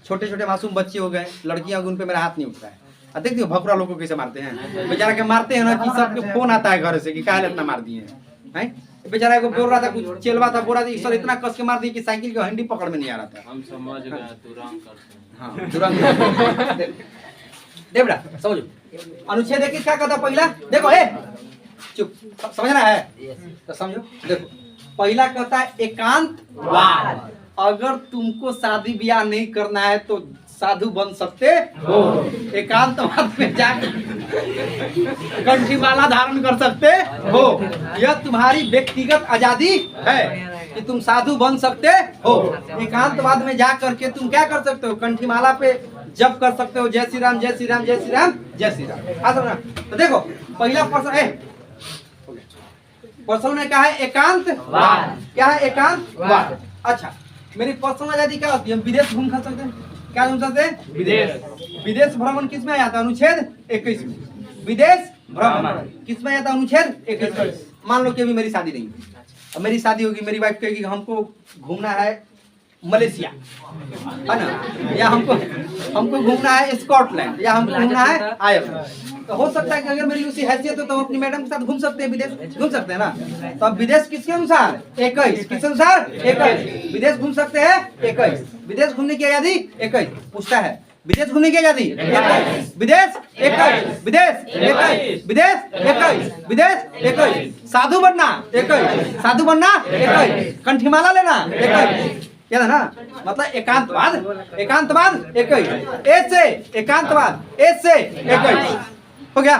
छोटे छोटे मासूम बच्चे हो गए, लड़कियां, उन पे मेरा हाथ नहीं उठता है। देखते हो भकुरा लोग को कैसे मारते हैं, बेचारा के मारते हैं ना कि सबके फोन आता है घर से कि काहे इतना मार दिए हैं। बेचारा को बोल रहा था, कुछ चेलवा था, बोल रहा था सर इतना कस के मार दिए कि साइकिल का हंडी पकड़ में नहीं आ रहा था। हम समझ गए, तुरंत करते हैं। हाँ तुरंत। देख बेटा समझो, अनुच्छेद 21 क्या कहता? पहला देखो, चुप, समझना है तो समझो। देखो पहला कहता है एकांतवाद। अगर तुमको शादी ब्याह नहीं करना है तो साधु बन सकते हो, एकांतवाद में जाकर कंठी माला धारण कर सकते हो। यह तुम्हारी व्यक्तिगत आजादी है कि तुम साधु बन सकते हो। एकांतवाद में जा करके तुम क्या कर सकते हो? कंठी माला पे जप कर सकते हो, जय श्री राम, जय श्री राम, जय श्री राम, जय श्री राम। तो देखो पहला पर्सन में क्या है? एकांतवाद। क्या है? एकांतवाद। अच्छा, मेरी पर्सनल आजादी क्या होती है? हम विदेश घूम सकते हैं। क्या घूम सकते हैं? विदेश। विदेश भ्रमण किस में आता है? अनुच्छेद 21 में। विदेश भ्रमण किस में आता है? अनुच्छेद 21 में। मान लो कि अभी मेरी शादी नहीं, अब मेरी शादी होगी, मेरी वाइफ कहेगी हमको घूमना है मलेशिया, है ना, या हमको घूमना है स्कॉटलैंड, या हमको घूमना है आयरलैंड। तो हो सकता है कि अगर मेरी उसी हैसियत हो तो हम अपनी मैडम के साथ घूम सकते हैं, विदेश घूम सकते हैं ना। तो अब विदेश किसके अनुसार? 21। किस अनुसार? 21। विदेश घूम सकते हैं 21। विदेश घूमने की आजादी 21। पूछता है विदेश घूमने की आजादी 21। विदेश 21। विदेश 21। विदेश 21। विदेश 21। साधु बनना 21। साधु बनना 21। कंठीमाला लेना 21। क्या था ना, मतलब एकांतवाद, एकांतवाद 21। ऐसे एकांतवाद, ऐसे 21 हो गया।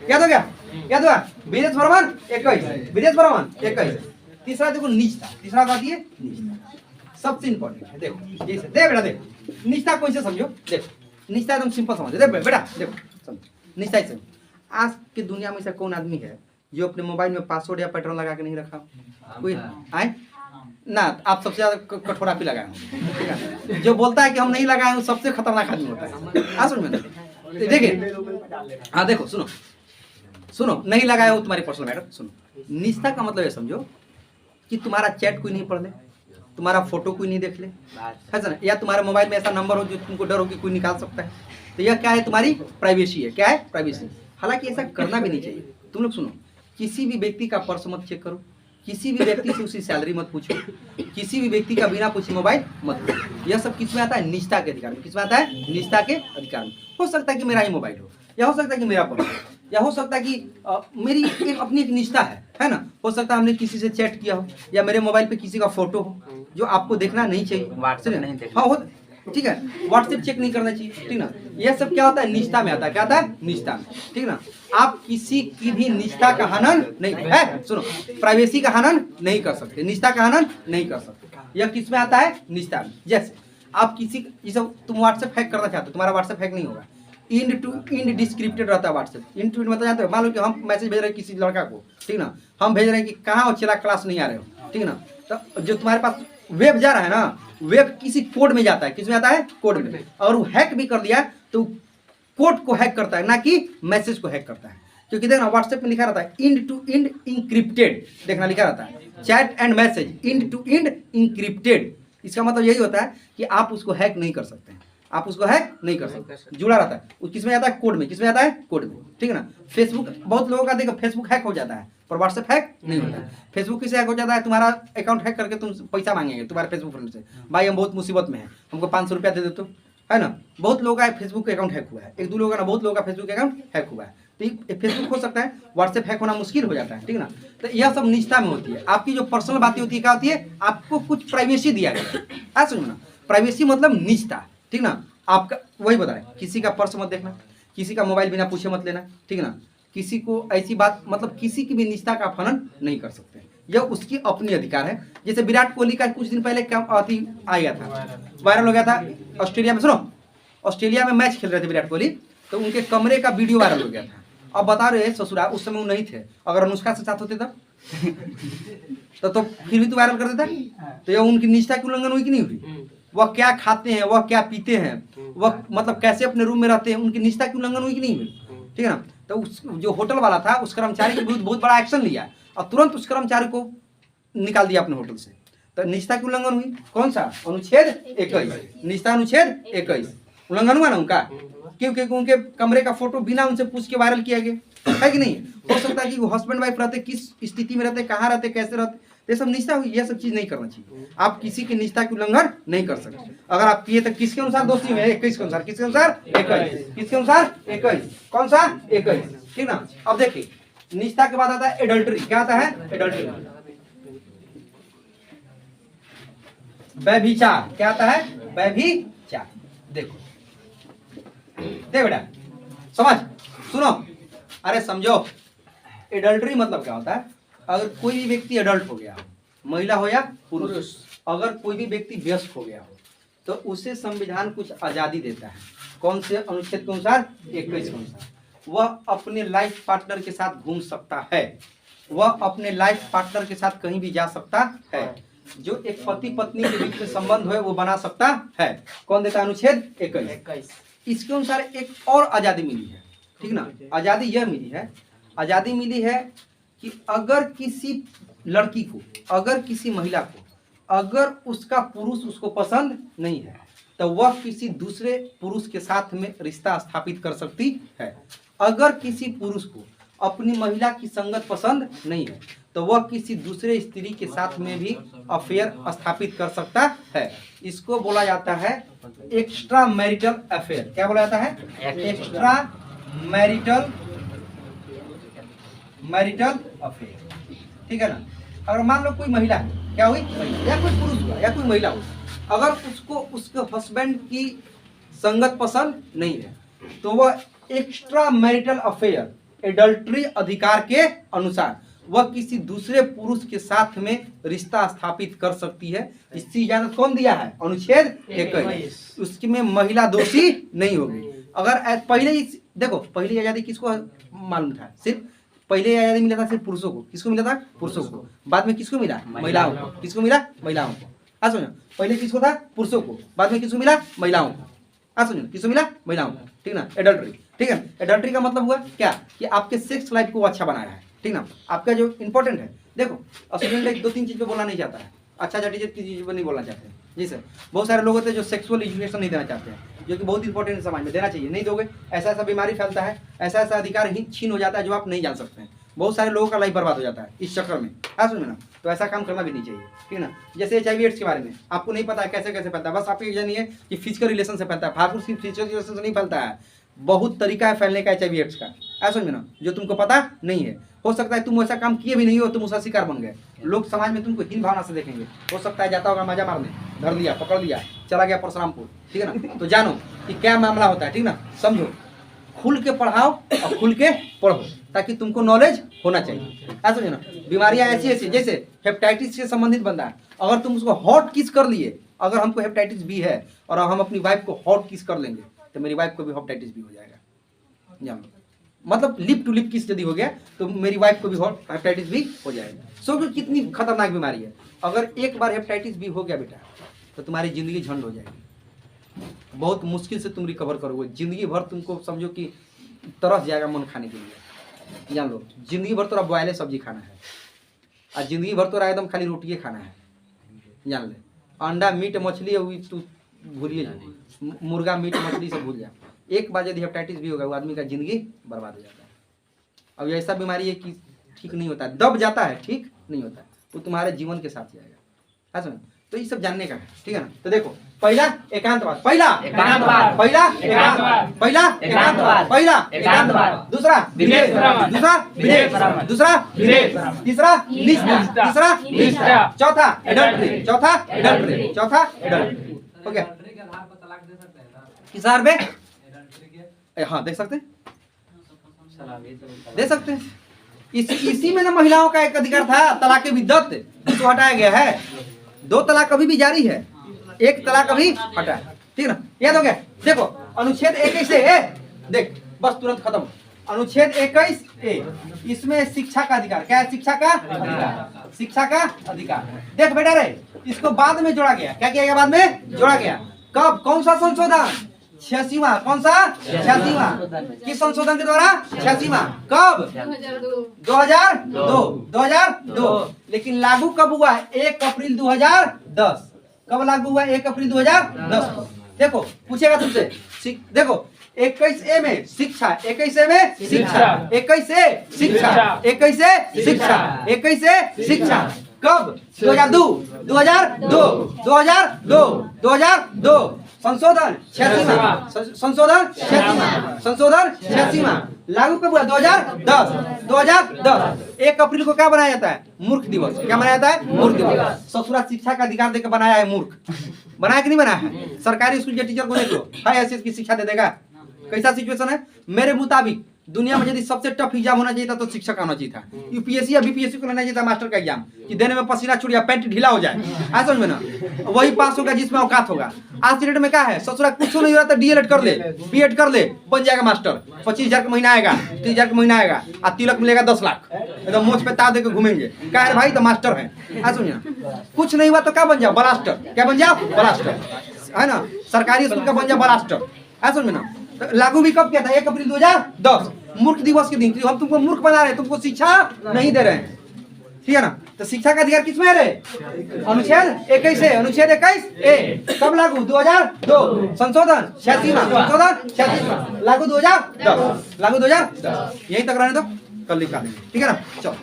याद हो गया? याद हुआ? विदेश भ्रमण 21। विदेश भ्रमण 21। तीसरा देखो निजता। तीसरा बात ये निजता सबसे इंपॉर्टेंट है। देखो जैसे दे बेटा, देखो निजता कौन से समझो। देखो निजता एकदम सिंपल समझो। देख बेटा, देखो समझो निजता से। आज की दुनिया में ऐसा कौन आदमी है जो अपने मोबाइल में पासवर्ड या पैटर्न लगा के नहीं रखा? कोई आए ना? आप सबसे ज्यादा कठोरा भी लगाए होंगे। जो बोलता है कि हम नहीं लगाए, वो सबसे खतरनाक आदमी होता है। आ सुन में देखिए, हाँ देखो सुनो सुनो, नहीं लगाए हो तुम्हारी पर्सनल मैटर। सुनो, निष्ठा का मतलब ये समझो कि तुम्हारा चैट कोई नहीं पढ़ ले, तुम्हारा फोटो कोई नहीं देख ले, है ना, या तुम्हारे मोबाइल में ऐसा नंबर हो जो तुमको डर हो कि कोई निकाल सकता है। तो यह क्या है? तुम्हारी प्राइवेसी है। क्या है? प्राइवेसी। हालांकि ऐसा करना भी नहीं चाहिए। तुम लोग सुनो, किसी भी व्यक्ति का पर्स मत चेक करो, किसी भी व्यक्ति से उसकी सैलरी मत पूछो, किसी भी व्यक्ति का बिना पूछे मोबाइल मत पूछो। यह सब किस में आता है? निजता के अधिकार में। किस में आता है? निजता के अधिकार में। हो सकता है कि मेरा ही मोबाइल हो, या हो सकता है कि मेरा पर्स हो, या हो सकता है कि मेरी एक अपनी एक निजता है ना। हो सकता है हमने किसी से चैट किया हो, या मेरे मोबाइल पे किसी का फोटो हो जो आपको देखना नहीं चाहिए। व्हाट्सएप नहीं देखना। हाँ हो, ठीक है, व्हाट्सएप चेक नहीं करना चाहिए, ठीक ना। यह सब क्या होता है? निजता में आता है। क्या आता है? निजता में, ठीक ना। आप किसी की भी निजता का हनन नहीं है, सुनो, प्राइवेसी का हनन नहीं कर सकते, निजता का हनन नहीं कर सकते। यह किस में आता है? निजता में। जैसे आप किसी, जैसे तुम व्हाट्सएप हैक करना चाहते हो, तुम्हारा व्हाट्सएप हैक नहीं होगा। इंड टू इंड डिस्क्रिप्टेड रहता है व्हाट्सएप। इंड टू इंड मतलब जानते हो, मान लो कि हम मैसेज भेज रहे हैं किसी लड़का को, ठीक ना, हम भेज रहे हैं कि कहाँ हो चला, क्लास नहीं आ रहे हो, ठीक ना। तो जो तुम्हारे पास वेब जा रहा है ना, वेब किसी कोड में जाता है। किस में आता है? कोड में। और वो हैक भी कर दिया तो कोड को हैक करता है, ना कि मैसेज को हैक करता है। क्योंकि देखना व्हाट्सएप में लिखा रहता है इंड टू इंड इंक्रिप्टेड, देखना लिखा रहता है chat and message end to end encrypted. इसका मतलब यही होता है कि आप उसको हैक नहीं कर सकते हैं, आप उसको हैक नहीं कर सकते, जुड़ा रहता है। वो किसमें आता है? कोड में। किसमें आता है? कोड में, ठीक है ना। फेसबुक, बहुत लोगों का देखो फेसबुक हैक हो जाता है पर व्हाट्सएप हैक नहीं होता है। फेसबुक किसे हैक हो जाता है? तुम्हारा अकाउंट हैक करके तुम पैसा मांगेंगे तुम्हारे फेसबुक फ्रेंड से, भाई हम बहुत मुसीबत में हैं, हमको 500 रुपया दे दो तो, है ना। बहुत लोगों का फेसबुक अकाउंट हैक हुआ है, एक दो लोगों का ना, बहुत लोगों का फेसबुक अकाउंट हैक हुआ है। तो फेसबुक हो सकता है, व्हाट्सएप हैक होना मुश्किल हो जाता है, ठीक है ना। तो यह सब निजता में होती है। आपकी जो पर्सनल बातें होती है क्या होती है? आपको कुछ प्राइवेसी दिया गया है, समझो ना। प्राइवेसी मतलब निजता, ठीक ना। आपका वही बता रहे, किसी का पर्स मत देखना, किसी का मोबाइल बिना पूछे मत लेना, ठीक है ना। किसी को ऐसी बात, मतलब किसी की भी निजता का अपहरण नहीं कर सकते, यह उसकी अपनी अधिकार है। जैसे विराट कोहली का कुछ दिन पहले क्या आ गया था, वायरल हो गया था ऑस्ट्रेलिया में। सुनो, ऑस्ट्रेलिया में मैच खेल रहे थे विराट कोहली, तो उनके कमरे का वीडियो वायरल हो गया था। अब बता रहे ससुरा, उस समय वो नहीं थे, अगर अनुष्का से साथ होते तब तो फिर भी तो वायरल कर देता। तो यह उनकी निजता की उल्लंघन हुई कि नहीं हुई? वह क्या खाते हैं, वह क्या पीते हैं, वह मतलब कैसे अपने रूम में रहते हैं, उनकी निजता की उल्लंघन हुई कि नहीं हुई? ठीक है ना। तो उस जो होटल वाला था उस कर्मचारी के विरुद्ध बहुत बड़ा एक्शन लिया और तुरंत उस कर्मचारी को निकाल दिया अपने होटल से। तो निजता की उल्लंघन हुई। कौन सा? अनुच्छेद 21, निजता अनुच्छेद 21 उल्लंघन हुआ ना उनका, क्योंकि उनके कमरे का फोटो बिना उनसे पूछ के वायरल किया गया, है कि नहीं। हो सकता है कि वो हस्बैंड वाइफ रहते, किस स्थिति में रहते, कहाँ रहते, कैसे रहते, ये सब निजता हुई। ये सब चीज नहीं करना चाहिए। आप किसी की निजता की उल्लंघन नहीं कर सकते। अगर आप किए तो किसके अनुसार दोषी है? 21 के अनुसार। किसके अनुसार? 21। किसके अनुसार? 21। कौन सा? 21, ठीक ना। अब देखिए निजता के बाद आता है एडल्ट्री। क्या आता है? एडल्ट्री, व्यभिचार। क्या आता है? व्यभिचार। देखो देख बेटा, समझ, सुनो, अरे समझो। एडल्ट्री मतलब क्या होता है? अगर कोई भी व्यक्ति एडल्ट हो गया, महिला हो या पुरुष, अगर कोई भी व्यक्ति वयस्क हो गया हो तो उसे संविधान कुछ आजादी देता है। कौन से अनुच्छेद के अनुसार? 21 के अनुसार। वह अपने लाइफ पार्टनर के साथ घूम सकता है, वह अपने लाइफ पार्टनर के साथ कहीं भी जा सकता है, जो एक पति पत्नी के बीच में संबंध है वो बना सकता है। कौन देता है? अनुच्छेद 21। इसके अनुसार एक और आजादी मिली है, ठीक ना। आजादी यह मिली है, आजादी मिली है कि अगर किसी लड़की को, अगर किसी महिला को, अगर उसका पुरुष उसको पसंद नहीं है तो वह किसी दूसरे पुरुष के साथ में रिश्ता स्थापित कर सकती है। अगर किसी पुरुष को अपनी महिला की संगत पसंद नहीं है तो वह किसी दूसरे स्त्री के साथ में भी अफेयर स्थापित कर सकता है। इसको बोला जाता है एक्स्ट्रा मैरिटल अफेयर। क्या बोला जाता है? एक्स्ट्रा मैरिटल अफेयर, ठीक है ना। अगर मान लो कोई महिला है, क्या हुई? या कोई पुरुष हुआ या कोई महिला हुई, अगर उसको उसके हस्बैंड की संगत पसंद नहीं है तो वह एक्स्ट्रा मैरिटल अफेयर, एडल्ट्री अधिकार के अनुसार वह किसी दूसरे पुरुष के साथ में रिश्ता स्थापित कर सकती है। इसकी इजाजत कौन दिया है? अनुच्छेद 21। उसकी में महिला दोषी नहीं होगी। अगर पहले देखो, पहली आजादी किसको मालूम था? सिर्फ पहले आजादी मिला था सिर्फ पुरुषों को। किसको मिला था? पुरुषों को। बाद में किसको मिला? महिलाओं को। किसको मिला? महिलाओं को। समझो, पहले किसको था? पुरुषों को। बाद में किसको मिला? महिलाओं को। समझो, किसको मिला? महिलाओं को, ठीक ना। एडल्ट्री, ठीक है। एडल्ट्री का मतलब हुआ क्या? कि आपके सेक्स लाइफ को अच्छा बनाया है, ठीक ना। आपका जो इंपॉर्टेंट है, देखो स्टूडेंट 2-3 चीज पे बोलना नहीं चाहता है, अच्छा चीज पर नहीं बोलना चाहते हैं। जी सर, बहुत सारे लोग होते हैं जो सेक्सुअल एजुकेशन नहीं देना चाहते हैं, जो कि बहुत इंपॉर्टेंट है, समाज में देना चाहिए। नहीं दोगे, ऐसा ऐसा बीमारी फैलता है, ऐसा ऐसा अधिकार ही छीन हो जाता है जो आप नहीं जान सकते हैं। बहुत सारे लोगों का लाइफ बर्बाद हो जाता है इस चक्कर में। समझ में ना। तो ऐसा काम करना भी नहीं चाहिए, ठीक है ना। जैसे HIV एड्स के बारे में आपको नहीं पता है कैसे कैसे फैलता है, बस आपको ये जानिए कि फिजिकल रिलेशन से फैलता है। फालतू सिर्फ फिजिकल रिलेशन से नहीं फैलता है, बहुत तरीका है फैलने का HIV एड्स का। समझ में ना, जो तुमको पता नहीं है। हो सकता है तुम ऐसा काम किए भी नहीं हो, तुम उसका शिकार बन गए, लोग समाज में तुमको हीन भावना से देखेंगे। हो सकता है जाता होगा मजा मारने, धर लिया, पकड़ लिया, चला गया परशुरामपुर, ठीक है ना। तो जानो कि क्या मामला होता है, ठीक ना। समझो, खुल के पढ़ाओ और खुल के पढ़ो ताकि तुमको नॉलेज होना चाहिए। समझो ना। बीमारियां ऐसी ऐसी, जैसे हेपेटाइटिस से संबंधित बंदा है, अगर तुम उसको हॉट किस कर लिए, अगर हमको हेपेटाइटिस बी है और हम अपनी वाइफ को हॉट किस कर लेंगे तो मेरी वाइफ को भी हेपेटाइटिस बी हो जाएगा। जान लो, मतलब लिप टू लिप किस यदि हो गया तो मेरी वाइफ को भी हेपेटाइटिस बी हो जाएगा। सोचो कितनी खतरनाक बीमारी है। अगर एक बार हेपेटाइटिस बी हो गया बेटा तो तुम्हारी जिंदगी झंड हो जाएगी, बहुत मुश्किल से तुम रिकवर करोगे। जिंदगी भर तुमको समझो कि तरस जाएगा मन खाने के लिए। जान लो, जिंदगी भर तोरा बॉयले सब्जी खाना है और जिंदगी भर तोरा एकदम खाली रोटिए खाना है, जान ले। अंडा मीट मछली तू भूलिए जा, मुर्गा मीट मछली सब भूल जा। एक बार यदि हेपेटाइटिस भी होगा वो आदमी का जिंदगी बर्बाद हो जाता है। अब ऐसा बीमारी है कि ठीक नहीं होता है, दब जाता है, ठीक नहीं होता है, वो तुम्हारे जीवन के साथ जाएगा। हाँ, तो ये सब जानने का है, ठीक है ना। तो देखो, पहला एकांतवाद, पहला एकांतवाद, पहला एकांतवाद, पहला एकांतवाद, पहला एकांतवाद, दूसरा विदेश, दूसरा विदेश, दूसरा विदेश, तीसरा निष्ठा, तीसरा निष्ठा, चौथा एडल्ट्री, चौथा एडल्ट्री, चौथा एडल्ट्री। हो गया। किस आधार पे? हाँ, देख सकते हैं, दे सकते हैं। इसी में ना महिलाओं का एक अधिकार था, तलाक बिद्दत, जिसको हटाया गया है। 2 तलाक अभी भी जारी है, 1 तलाक अभी हटा है, ठीक है ना। याद हो गया। देखो अनुच्छेद 21A, देख बस तुरंत खत्म। अनुच्छेद 21A, इसमें शिक्षा का अधिकार, क्या है? शिक्षा का अधिकार, शिक्षा का अधिकार। देख बेटा रे, इसको बाद में जोड़ा गया। क्या किया गया? बाद में जोड़ा गया। कब? कौन सा संशोधन? 86वां। कौन सा? 86वां। किस संशोधन के द्वारा? 86वां। कब? 2002। लेकिन लागू कब हुआ? 1 अप्रैल 2010। कब लागू हुआ? 1 अप्रैल 2010। देखो पूछेगा तुमसे, देखो 21A में शिक्षा, 21A में शिक्षा, 21A शिक्षा, 21A शिक्षा, 21A शिक्षा। कब? 2002 संशोधन 86वां, संशोधन 86वां। लागू कब हुआ? 2010। 1 अप्रैल को क्या बनाया जाता है? मूर्ख दिवस। क्या बनाया जाता है? मूर्ख दिवस। ससुरा शिक्षा का अधिकार देकर बनाया है मूर्ख। बनाया कि नहीं बनाया है? सरकारी स्कूल के टीचर को देख लो, हाई हैसियत की शिक्षा दे देगा। कैसा सिचुएशन है? मेरे मुताबिक दुनिया में यदि सबसे टफ एग्जाम होना चाहिए था तो शिक्षक का होना चाहिए था। यूपीएससी या बीपीएससी को लेना चाहिए था मास्टर का एग्जाम, कि देने में पसीना छूट या पैंट ढीला हो जाए, ऐसा समझ में ना, वही पास होगा जिसमें औकात होगा। आज की डेट में क्या है? ससुरा कुछ नहीं हो रहा तो डीएलएड कर ले, बीएड कर ले, बन जाएगा मास्टर। 25,000 का महीना आएगा, 30,000 का महीना आएगा और तिलक मिलेगा 10 लाख। एकदम मोच पे ताव देकर घूमेंगे। क्या है भाई? तो मास्टर है, ऐसा समझना। कुछ नहीं हुआ तो क्या बन जाओ? ब्लास्टर। क्या बन जाओ? ब्लास्टर, है ना। सरकारी स्कूल का बन जाओ ब्लास्टर, ऐसा समझना। लागू भी कब किया था? 1 अप्रैल 2010, मूर्ख दिवस के दिन। हम तुमको मूर्ख बना रहे हैं, तुमको शिक्षा नहीं दे रहे हैं, ठीक है ना। तो शिक्षा का अधिकार किसमें है रे? अनुच्छेद 21A। अनुच्छेद 21A कब लागू? 2002 संशोधन 86वां, संशोधन 86वां, लागू 2010, लागू 2010। यहीं तक रहने दो, कल लिखा, ठीक है ना। चलो।